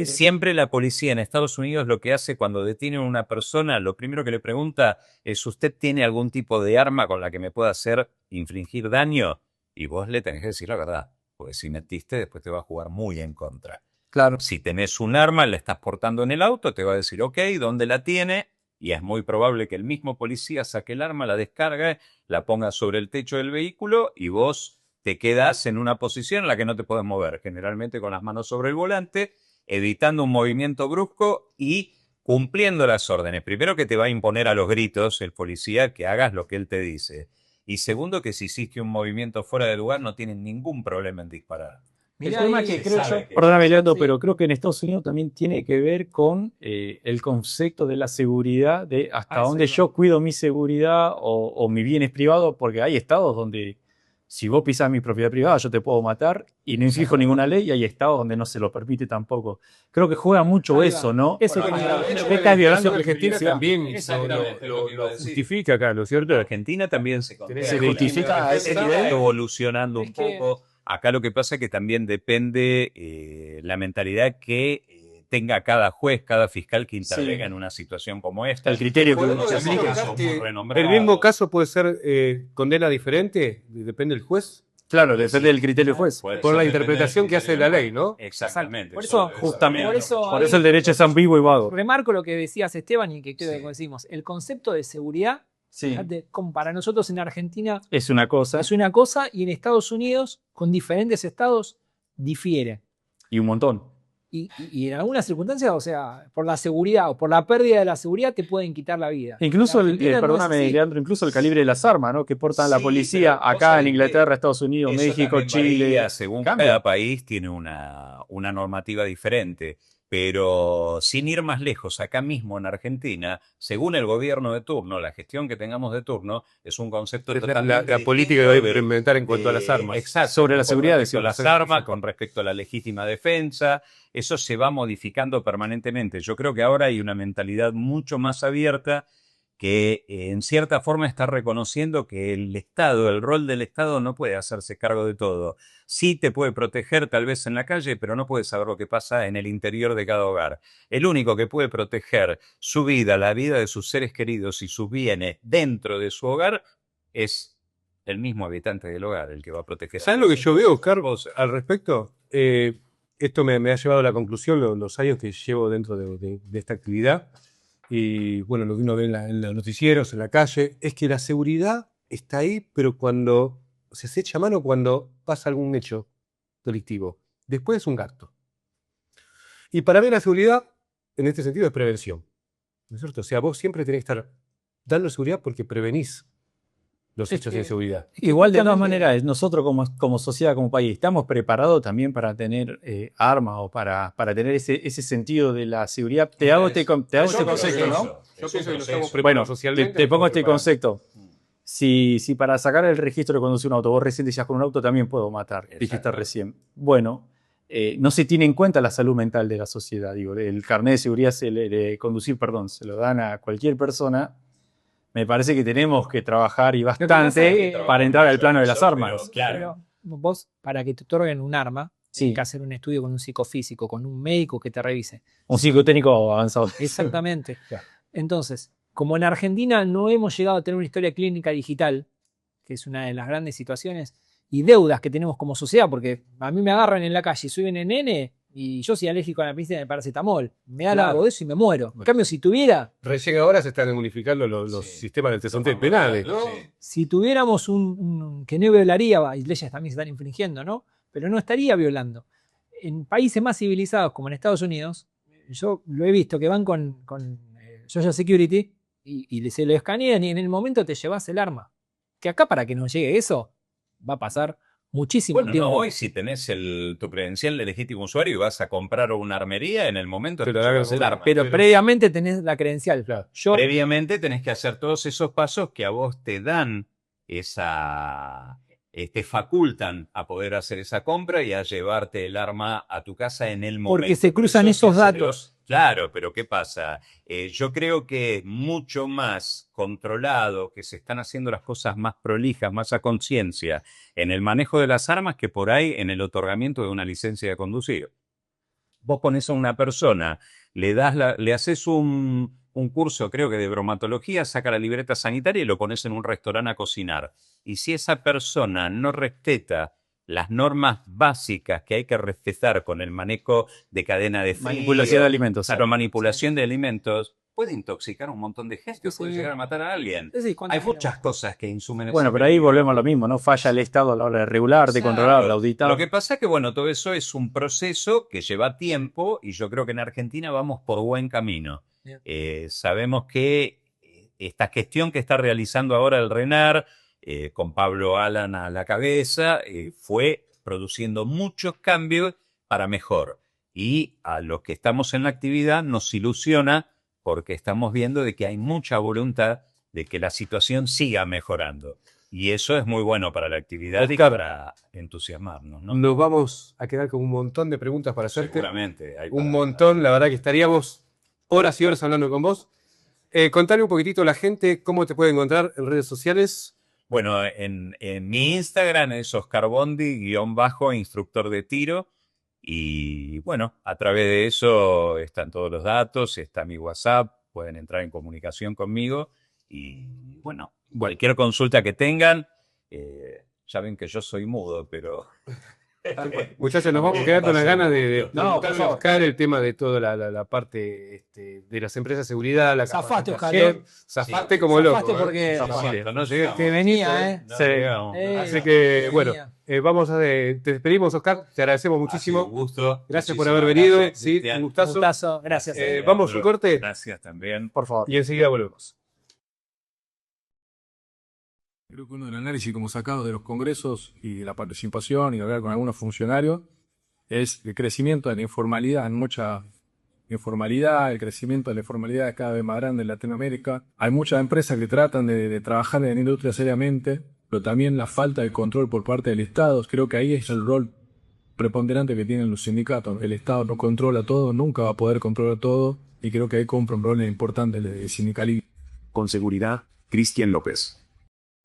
Siempre la policía en Estados Unidos lo que hace cuando detiene a una persona, lo primero que le pregunta es: ¿usted tiene algún tipo de arma con la que me pueda hacer infligir daño? Y vos le tenés que decir la verdad, porque si mentiste después te va a jugar muy en contra. Claro. Si tenés un arma, la estás portando en el auto, te va a decir, ok, ¿dónde la tiene? Y es muy probable que el mismo policía saque el arma, la descargue, la ponga sobre el techo del vehículo y vos te quedás en una posición en la que no te podés mover, generalmente con las manos sobre el volante, evitando un movimiento brusco y cumpliendo las órdenes. Primero, que te va a imponer a los gritos el policía que hagas lo que él te dice. Y segundo, que si hiciste un movimiento fuera de lugar no tienen ningún problema en disparar. El Mirá tema ahí, que creo sabe yo, que- perdóname, Leandro, Sí. pero creo que en Estados Unidos también tiene que ver con el concepto de la seguridad, de hasta dónde eso yo cuido mi seguridad o mi bienes privados, porque hay estados donde si vos pisas mi propiedad privada yo te puedo matar y no inflijo ninguna ley, y hay estados donde no se lo permite tampoco. Creo que juega mucho Ahí va. eso, ¿no? Eso Bueno, que- de hecho, Esta es violación en Argentina privacidad. también Exactamente, lo lo que iba a decir. justifica acá, ¿no es cierto? Argentina también se Se justifica a ese está nivel. evolucionando un Es que- poco. Acá lo que pasa es que también depende la mentalidad que tenga cada juez, cada fiscal que intervenga Sí. en una situación como esta. El criterio que Podemos se decir aplica. acá Son que muy renombrados. el mismo caso puede ser condena diferente, depende del juez. Claro, depende del criterio del juez. Por la interpretación que hace de la ley, ¿no? Exactamente. Por eso, Justamente. por Por eso el derecho es ambiguo y vago. remarco lo que decías, Esteban, y que creo que decimos. El concepto de seguridad, Sí. fíjate, como para nosotros en Argentina Es una cosa es una cosa y en Estados Unidos, con diferentes estados, difiere. y un montón. Y en algunas circunstancias, o sea, por la seguridad o por la pérdida de la seguridad te pueden quitar la vida. Incluso, En Argentina no es perdóname, así. Leandro, incluso el calibre de las armas, ¿no? Que portan la Sí, policía pero vos acá sabés en que Inglaterra, Estados Unidos, eso México, también Chile. varía, según Cambia. cada país tiene una normativa diferente. Pero sin ir más lejos, acá mismo en Argentina, según el gobierno de turno, la gestión que tengamos de turno es un concepto totalmente La política que va a implementar en cuanto a las armas. Exacto. Sobre la Con seguridad, respecto a las decimos. armas, con respecto a la legítima defensa, eso se va modificando permanentemente. Yo creo que ahora hay una mentalidad mucho más abierta que en cierta forma está reconociendo que el Estado, el rol del Estado no puede hacerse cargo de todo. Sí te puede proteger tal vez en la calle, pero no puede saber lo que pasa en el interior de cada hogar. El único que puede proteger su vida, la vida de sus seres queridos y sus bienes dentro de su hogar es el mismo habitante del hogar, el que va a proteger. ¿Sabes lo que yo veo, Carlos, al respecto? Esto me ha llevado a la conclusión los años que llevo dentro de esta actividad. Y bueno, lo que uno ve en los noticieros, en la calle, es que la seguridad está ahí, pero cuando se echa mano cuando pasa algún hecho delictivo. Después es un gasto. Y para mí la seguridad, en este sentido, es prevención. ¿No es cierto? O sea, vos siempre tenés que estar dando seguridad porque prevenís los hechos de inseguridad. Igual, de todas maneras, nosotros como sociedad, como país, estamos preparados también para tener armas o para tener ese sentido de la seguridad. Te hago este concepto, ¿no? Yo pienso que no estamos Bueno, preparados socialmente. te pongo no este estamos preparados. concepto. Si para sacar el registro de conducir un auto, vos recién decías con un auto también puedo matar, dijiste recién. Bueno, no se tiene en cuenta la salud mental de la sociedad. Digo, el carnet de seguridad de conducir, perdón, se lo dan a cualquier persona. Me parece que tenemos que trabajar y bastante para entrar al plano de las armas. Pero vos, para que te otorguen un arma, Sí. tienes que hacer un estudio con un psicofísico, con un médico que te revise. Un psicotécnico avanzado. Exactamente. Claro. Entonces, como en Argentina no hemos llegado a tener una historia clínica digital, que es una de las grandes situaciones, y deudas que tenemos como sociedad, porque a mí me agarran en la calle y soy un nene y yo soy alérgico a la píldora de paracetamol. Me da Claro. algo de eso y me muero. En cambio, si tuviera, Recién ahora se están unificando los sistemas de antecedentes penales, ¿no? si tuviéramos un que no violaría, y leyes también se están infringiendo, ¿no? Pero no estaría violando. En países más civilizados como en Estados Unidos, yo lo he visto que van con Social Security y se lo escanean y en el momento te llevas el arma. Que acá para que nos llegue eso va a pasar muchísimo Bueno, tiempo. no, hoy si tenés tu credencial de legítimo usuario y vas a comprar una armería, en el momento Te te lo dan llevas el como- arma. Pero previamente tenés la credencial. Claro. Yo, Previamente tenés que hacer todos esos pasos que a vos te dan te facultan a poder hacer esa compra y a llevarte el arma a tu casa en el momento. porque se cruzan Por eso esos hay que datos. Claro, pero ¿qué pasa? Yo creo que mucho más controlado, que se están haciendo las cosas más prolijas, más a conciencia en el manejo de las armas que por ahí en el otorgamiento de una licencia de conducir. Vos pones a una persona, le haces un curso, creo que de bromatología, saca la libreta sanitaria y lo pones en un restaurante a cocinar. Y si esa persona no respeta las normas básicas que hay que respetar con el manejo de cadena de frío, Manipulación de alimentos. claro, manipulación de alimentos, puede intoxicar a un montón de gente, puede llegar a matar a alguien. Es decir, Hay muchas cosas que insumen. Bueno, pero ahí volvemos a lo mismo, ¿no? Falla el Estado a la hora de regular, de Claro. controlar, de auditar. Lo que pasa es que, bueno, todo eso es un proceso que lleva tiempo y yo creo que en Argentina vamos por buen camino. Bien. Sabemos que esta gestión que está realizando ahora el RENAR, con Pablo Alan a la cabeza, fue produciendo muchos cambios para mejor. Y a los que estamos en la actividad nos ilusiona porque estamos viendo de que hay mucha voluntad de que la situación siga mejorando. Y eso es muy bueno para la actividad y para entusiasmarnos, ¿no? Nos vamos a quedar con un montón de preguntas para hacerte. Seguramente. Un montón, la verdad que estaríamos horas y horas hablando con vos. Contale un poquitito a la gente cómo te puede encontrar en redes sociales. Bueno, en mi Instagram es Oscar Bondi, _instructor de tiro. Y bueno, a través de eso están todos los datos, está mi WhatsApp, pueden entrar en comunicación conmigo. Y bueno, cualquier consulta que tengan, Ya ven que yo soy mudo, pero... Muchachos, nos vamos quedando con las ganas de No, por favor. buscar el tema de toda la parte de las empresas de seguridad, la Zafaste, capacitación. Oscar. Zafaste como loco. Zafaste porque No llegamos. que venía, ¿eh? No llegamos. Así que, bueno, venía. vamos a... te despedimos, Oscar. Te agradecemos muchísimo. Un gusto. Gracias por Muchísimas haber venido. gracias, Sí, Cristian. un Un gustazo. gustazo, gracias. Vamos a un corte Gracias también. Por favor. y enseguida volvemos. Creo que uno del análisis como sacado de los congresos y de la participación y hablar con algunos funcionarios es el crecimiento de la informalidad, en mucha informalidad, el crecimiento de la informalidad es cada vez más grande en Latinoamérica. Hay muchas empresas que tratan de trabajar en la industria seriamente, pero también la falta de control por parte del Estado. Creo que ahí es el rol preponderante que tienen los sindicatos. El Estado no controla todo, nunca va a poder controlar todo, y creo que ahí compra un rol importante el sindicalismo. Con seguridad, Cristian López.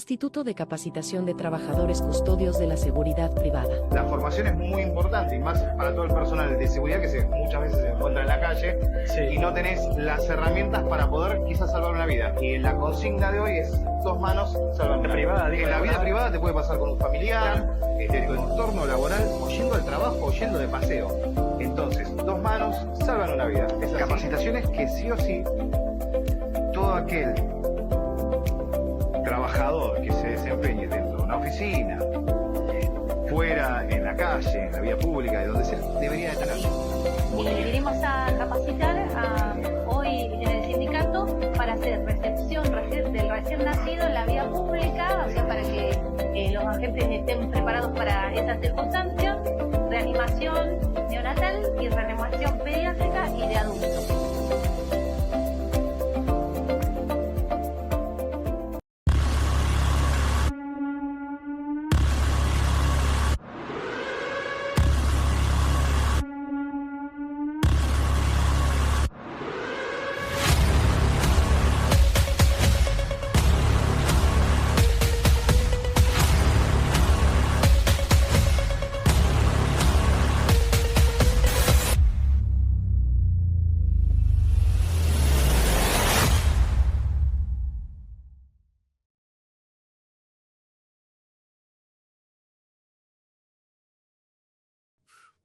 Instituto de Capacitación de Trabajadores Custodios de la Seguridad Privada. La formación es muy importante y más para todo el personal de seguridad que muchas veces se encuentra en la calle y no tenés las herramientas para poder quizás salvar una vida. Y la consigna de hoy es 2 manos salvan una vida. En la vida privada te puede pasar con un familiar, en tu entorno laboral, o yendo al trabajo o yendo de paseo. Entonces, 2 manos salvan una vida. Capacitaciones que sí o sí todo aquel trabajador que se desempeñe dentro de una oficina, fuera, en la calle, en la vía pública, de donde sea, debería de tener. Vinimos a capacitar hoy en el sindicato para hacer recepción del recién nacido en la vía pública, o sea, para que los agentes estén preparados para esas circunstancias, reanimación neonatal y reanimación pediátrica y de adultos.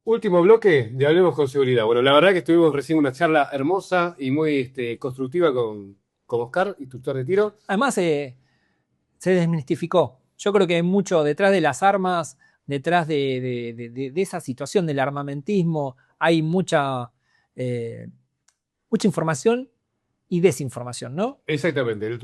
Último bloque de Hablemos con Seguridad. Bueno, la verdad que estuvimos recién una charla hermosa y muy constructiva con Oscar, instructor de tiro. Además, se desmistificó. Yo creo que hay mucho detrás de las armas, detrás de esa situación del armamentismo, hay mucha información y desinformación, ¿no? Exactamente. El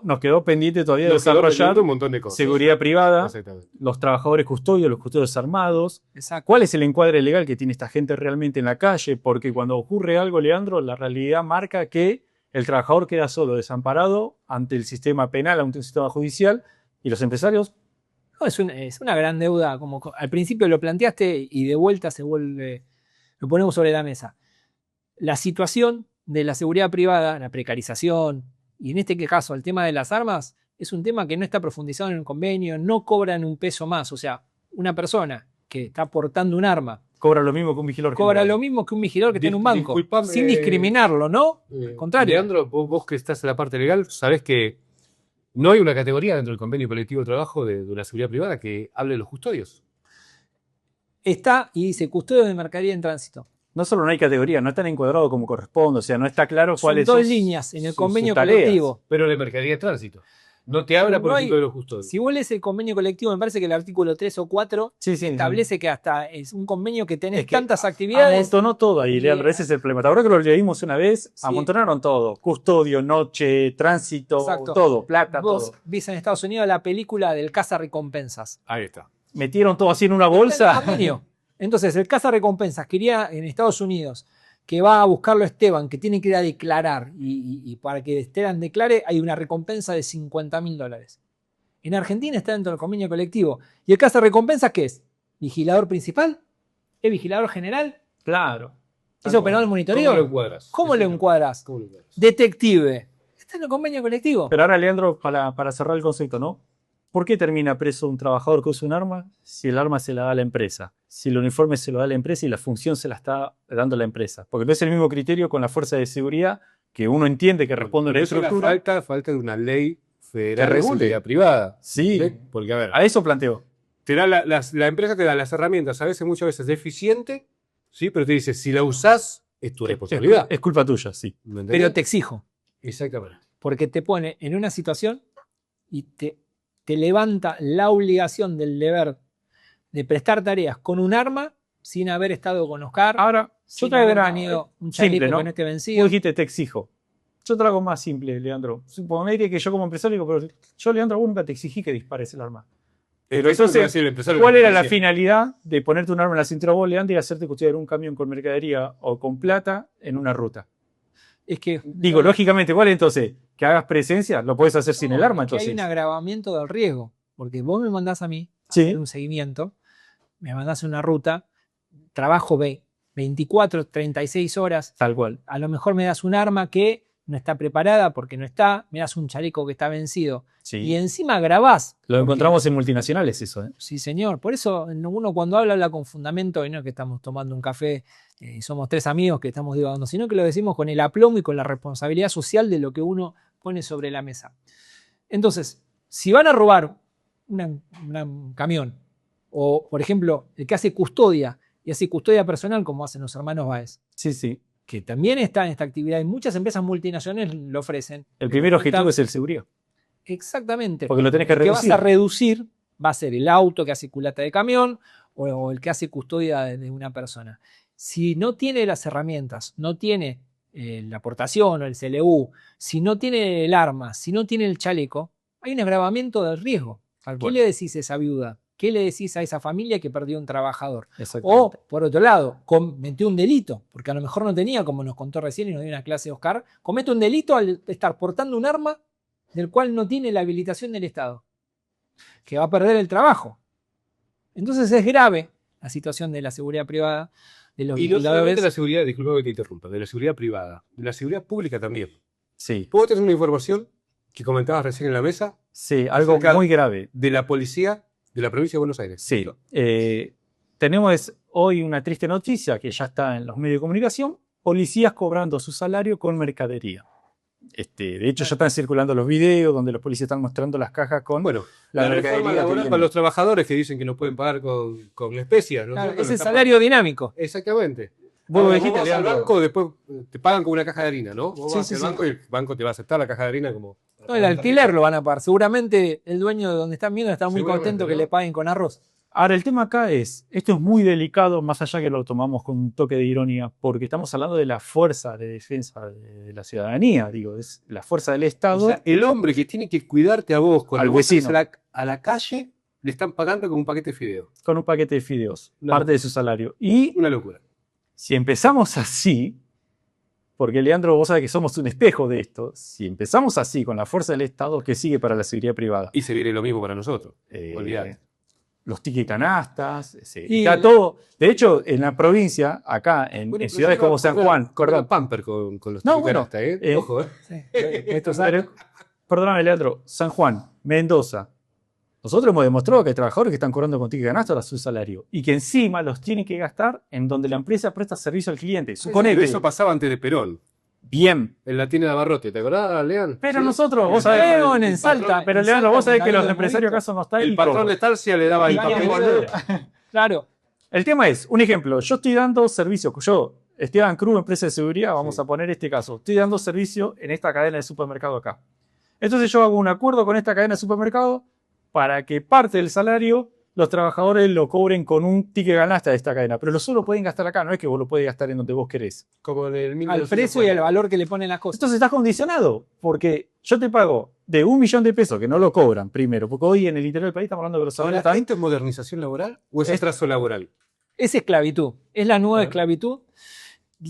Nos quedó pendiente todavía de nos quedó desarrollar pendiente un montón de cosas. seguridad privada, Exactamente. los trabajadores custodios, los custodios armados. Exacto. ¿Cuál es el encuadre legal que tiene esta gente realmente en la calle? Porque cuando ocurre algo, Leandro, la realidad marca que el trabajador queda solo, desamparado ante el sistema penal, ante el sistema judicial, y los empresarios... No, es una gran deuda, como al principio lo planteaste y de vuelta se vuelve, lo ponemos sobre la mesa. La situación de la seguridad privada, la precarización, y en este caso el tema de las armas, es un tema que no está profundizado en el convenio, no cobran un peso más. O sea, una persona que está portando un arma Cobra lo mismo que un vigilador cobra general. lo mismo que un vigilador que está en un banco, Disculpame, sin discriminarlo, ¿no? Al contrario. Leandro, vos que estás en la parte legal, sabés que no hay una categoría dentro del convenio colectivo de trabajo de la seguridad privada que hable de los custodios. Está y dice custodio de mercadería en tránsito. No solo no hay categoría, no están encuadrados como corresponde, o sea, no está claro Son cuáles 2 son líneas en el sus convenio tareas. colectivo. Pero de mercadería de tránsito. No te habla, por No ejemplo, hay- de los custodios. Si vos lees el convenio colectivo, me parece que el artículo 3 o 4 Sí, sí, establece que hasta es un convenio que tenés Es que tantas actividades. amontonó todo ahí, Leandro, ese es el problema. Ahora que lo leímos una vez, Sí. amontonaron todo. Custodio, noche, tránsito, Exacto. todo, plata, Vos todo. viste en Estados Unidos la película del recompensas. Ahí está. Metieron todo así en una Está bolsa. el convenio. Entonces, el recompensas quería en Estados Unidos que va a buscarlo Esteban, que tiene que ir a declarar, y para que Esteban declare hay una recompensa de $50.000. En Argentina está dentro del convenio colectivo. ¿Y el recompensas qué es? ¿Vigilador principal? ¿Es vigilador general? Claro. ¿Es operador de monitoreo? ¿Cómo lo encuadras? ¿Cómo lo encuadras? ¿Cómo lo encuadras? Detective. Está en el convenio colectivo. Pero ahora, Leandro, para cerrar el concepto, ¿no? ¿Por qué termina preso un trabajador que usa un arma si el arma se la da a la empresa? Si el uniforme se lo da a la empresa y la función se la está dando la empresa. Porque no es el mismo criterio con la fuerza de seguridad que uno entiende que responde a una Pero eso es la estructura. falta de una ley Federal Que de regule. Seguridad Privada. Sí, ¿Ves? Porque, a ver, a eso planteo. te da la empresa te da las herramientas, a veces, muchas veces deficiente, ¿sí? Pero te dice, si la usás, es tu responsabilidad. Es culpa tuya, sí. ¿Me entendés? Pero te exijo, Exactamente. porque te pone en una situación y te levanta la obligación del deber de prestar tareas con un arma sin haber estado con Oscar, Ahora, sin yo traigo haber una tenido un chaleco simple, ¿no? que no esté Vos vencido. dijiste te exijo. Yo traigo más simple, Leandro. Suponete que yo como empresario digo, pero yo, Leandro, vos nunca te exigí que dispares el arma. Pero Eso es lo que va a entonces, decir el empresario ¿cuál que era la decía. finalidad de ponerte un arma en la cintura vos, Leandro, y hacerte custodiar un camión con mercadería o con plata en una ruta? Es que Digo, lógicamente, ¿cuál entonces? Que hagas presencia, lo puedes hacer sin no, el arma, es que entonces. hay un agravamiento del riesgo, porque vos me mandás a mí a Sí. hacer un seguimiento, me mandás una ruta, trabajo 24, 36 horas, Tal cual. a lo mejor me das un arma que no está preparada porque no está, me das un chaleco que está vencido Sí. y encima grabás. Lo encontramos en multinacionales eso, ¿eh? Sí, señor. Por eso uno cuando habla con fundamento, y no es que estamos tomando un café y somos tres amigos que estamos divagando, sino que lo decimos con el aplomo y con la responsabilidad social de lo que uno pone sobre la mesa. Entonces, si van a robar un camión, o por ejemplo, el que hace custodia y hace custodia personal, como hacen los hermanos Báez, Sí, sí. que también está en esta actividad y muchas empresas multinacionales lo ofrecen. El primer objetivo es el seguridad. Exactamente. Porque lo tenés que El que vas reducir. a reducir va a ser el auto que hace culata de camión o el que hace custodia de una persona. Si no tiene las herramientas, no tiene la aportación o el CLU, si no tiene el arma, si no tiene el chaleco, hay un agravamiento del riesgo. ¿Qué le decís a esa viuda? ¿Qué le decís a esa familia que perdió un trabajador? O, por otro lado, cometió un delito, porque a lo mejor no tenía, como nos contó recién y nos dio una clase de Oscar, comete un delito al estar portando un arma del cual no tiene la habilitación del Estado, que va a perder el trabajo. Entonces es grave la situación de la seguridad privada, de los Y no solamente vigiladores. de la seguridad, disculpa que te interrumpa, de la seguridad privada, de la seguridad pública también. Sí. ¿Puedo tener una información que comentabas recién en la mesa Sí, algo acerca muy grave. de la policía de la provincia de Buenos Aires? Sí. Tenemos hoy una triste noticia que ya está en los medios de comunicación. Policías cobrando su salario con mercadería. De hecho, ya están circulando los videos donde los policías están mostrando las cajas con Bueno, la la mercadería reforma que laboral viene. para los trabajadores que dicen que no pueden pagar con especias. ¿no? Claro, Nosotros es el estamos- salario dinámico. Exactamente. Vos Ahora, dijiste, vas al Leandro. banco, después te pagan con una caja de harina, ¿no? Vos Sí, vas sí, al sí. banco y el banco te va a aceptar la caja de harina como... No, el alquiler lo van a pagar. Seguramente el dueño de donde están viendo está muy Seguramente, contento que ¿no? le paguen con arroz. Ahora, el tema acá esto es muy delicado, más allá que lo tomamos con un toque de ironía, porque estamos hablando de la fuerza de defensa de la ciudadanía, digo, es la fuerza del Estado. O sea, el hombre que tiene que cuidarte a vos cuando Al vos salís vecino. a la calle, le están pagando con un paquete de fideos. Con un paquete de fideos, No. parte de su salario. Y Una locura. si empezamos así, porque Leandro, vos sabés que somos un espejo de esto, si empezamos así con la fuerza del Estado, ¿qué sigue para la seguridad privada? Y se viene lo mismo para nosotros. Olvidate. Los tickets canastas, Y está todo. De hecho, en la provincia, acá, en Bueno, ciudades como San Juan, Corda Pamper con los No, tickets bueno, canasta, ¿eh? Ojo, ¿eh? Perdóname, Leandro, San Juan, Mendoza. Nosotros hemos demostrado que hay trabajadores que están cobrando con ticket canasta a su salario y que encima los tienen que gastar en donde la empresa presta servicio al cliente. Suponete. Eso pasaba antes de Perón, Bien. en la tienda de Abarrote. ¿Te acordás, Lean? Pero Sí. nosotros, vos El sabés. León, en patrón- Salta. Pero en Leandro, Salta, vos sabés que David los del empresarios Modito. acá son nostálgicos. El patrón de Tarsia le daba el David papel. del Claro. El tema es, un ejemplo, yo estoy dando servicio, yo, Esteban Cruz, empresa de seguridad, vamos a poner este caso, estoy dando servicio en esta cadena de supermercado acá. Entonces yo hago un acuerdo con esta cadena de supermercado para que parte del salario los trabajadores lo cobren con un ticket canasta de esta cadena, pero lo solo pueden gastar acá, no es que vos lo podés gastar en donde vos querés. Como en el Al precio y al valor que le ponen las cosas. Entonces estás condicionado, porque yo te pago de 1 millón de pesos, que no lo cobran primero, porque hoy en el interior del país estamos hablando de los salarios. Ahora, ¿esto es modernización laboral o es atraso laboral? Es esclavitud. Es la nueva esclavitud.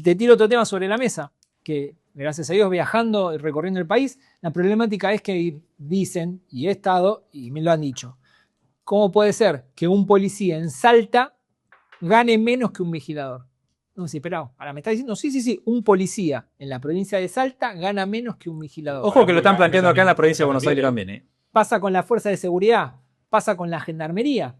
Te tiro otro tema sobre la mesa, que gracias a Dios viajando y recorriendo el país, la problemática es que dicen, y he estado, y me lo han dicho, ¿cómo puede ser que un policía en Salta gane menos que un vigilador? No, sí, pero ahora me está diciendo, sí, un policía en la provincia de Salta gana menos que un vigilador. Ojo que lo están planteando acá en la provincia de Buenos Aires también. Pasa con la fuerza de seguridad, pasa con la gendarmería.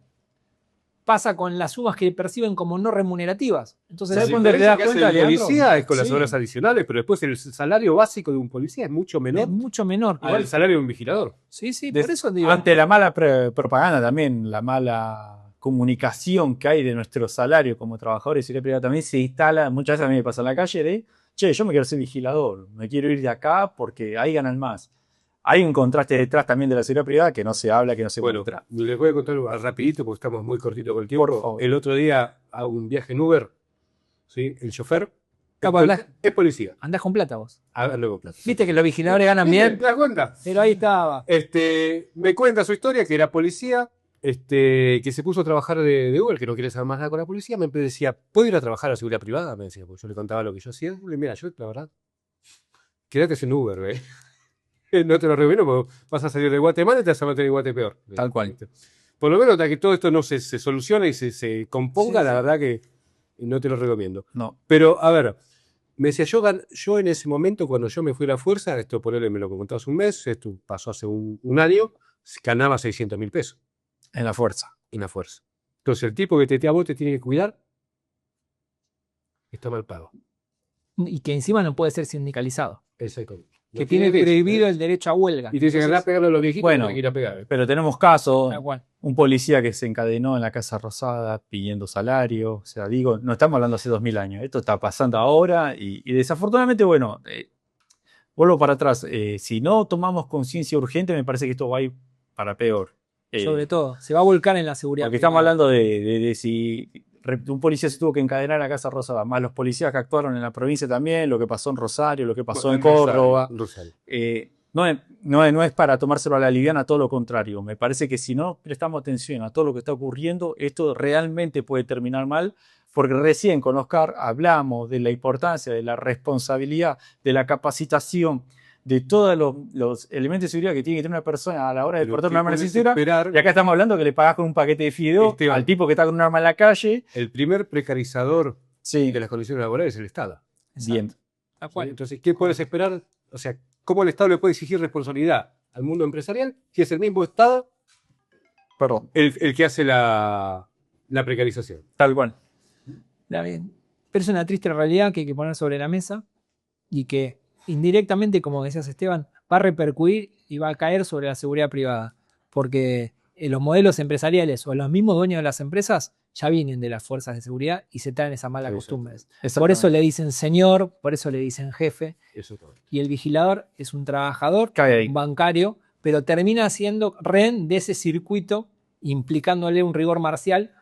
pasa con las sumas que perciben como no remunerativas. Entonces, La cuando te diferencia das que hace cuenta, el Leandro, policía es con las sí, horas adicionales, pero después el salario básico de un policía es mucho menor es mucho menor. al salario de un vigilador. Sí, sí, por eso digo. Ante la mala propaganda también, la mala comunicación que hay de nuestro salario como trabajadores de seguridad privada también se instala, muchas veces a mí me pasa en la calle de, che, yo me quiero ser vigilador, me quiero ir de acá porque ahí ganan más. Hay un contraste detrás también de la seguridad privada que no se habla, que no se muestra. Les voy a contar rapidito porque estamos muy cortitos con el tiempo. Por favor. El otro día a un viaje en Uber, ¿sí? El chofer Andás, es policía. andás con plata vos. A ver, luego plata. Viste que los vigiladores ganan bien, ¿Te das cuenta? pero ahí estaba. Me cuenta su historia, que era policía, que se puso a trabajar de Uber, que no quiere saber más nada con la policía. Me decía, ¿puedo ir a trabajar a seguridad privada? Me decía, pues yo le contaba lo que yo hacía. Le dije, mira, yo, la verdad, quédate en Uber, ¿eh? No te lo recomiendo porque vas a salir de Guatemala y te vas a meter en Guate peor. Tal cual. Por lo menos hasta que todo esto no se solucione y se componga, Sí, la sí. verdad que no te lo recomiendo. No. Pero, a ver, me decía, yo en ese momento, cuando yo me fui a la fuerza, esto por él me lo contó hace un mes, esto pasó hace un año, ganaba 600.000 pesos En la fuerza. en la fuerza. Entonces, el tipo que a vos te tiene que cuidar, está mal pago. Y que encima no puede ser sindicalizado. Exactamente. Que No tiene derecho, prohibido ¿eh? el derecho a huelga. Y te dicen, andá a pegarle a los viejitos, Bueno, no hay que ir a pegar. Pero tenemos casos, Tal cual. un policía que se encadenó en la Casa Rosada pidiendo salario, o sea, digo, no estamos hablando hace 2000 años, esto está pasando ahora y desafortunadamente, bueno, vuelvo para atrás, si no tomamos conciencia urgente, me parece que esto va a ir para peor. Sobre todo, se va a volcar en la seguridad. Porque estamos hablando de si un policía se tuvo que encadenar a la Casa Rosada, más los policías que actuaron en la provincia también, lo que pasó en Rosario, lo que pasó en Córdoba. Rosario. No es para tomárselo a la liviana, todo lo contrario. Me parece que si no prestamos atención a todo lo que está ocurriendo, esto realmente puede terminar mal, porque recién con Oscar hablamos de la importancia, de la responsabilidad, de la capacitación, de todos los elementos de seguridad que tiene que tener una persona a la hora de Pero portar ¿qué un arma de podés cintura. esperar? Y acá estamos hablando que le pagás con un paquete de fideo Esteban. al tipo que está con un arma en la calle. El primer precarizador Sí, de las condiciones laborales es el Estado. bien. Tal cual. Entonces, ¿qué puedes esperar? O sea, ¿cómo el Estado le puede exigir responsabilidad al mundo empresarial si es el mismo Estado Perdón. el que hace la precarización? Tal cual. Está bien. Pero es una triste realidad que hay que poner sobre la mesa y que indirectamente, como decías Esteban, va a repercutir y va a caer sobre la seguridad privada. Porque los modelos empresariales o los mismos dueños de las empresas ya vienen de las fuerzas de seguridad y se traen esas malas Sí, costumbres. Por Exactamente. eso le dicen señor, por eso le dicen jefe. Eso todo. Y el vigilador es un trabajador, Cabe ahí. un bancario, pero termina siendo rehén de ese circuito, implicándole un rigor marcial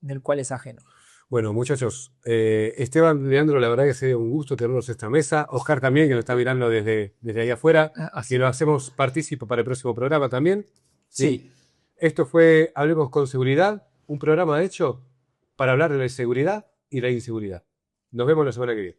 del cual es ajeno. Bueno, muchachos, Esteban, Leandro, la verdad que ha sido un gusto tenerlos en esta mesa. Oscar también, que nos está mirando desde ahí afuera. Que lo hacemos partícipe para el próximo programa también. Sí. Esto fue Hablemos con Seguridad, un programa hecho para hablar de la seguridad y la inseguridad. Nos vemos la semana que viene.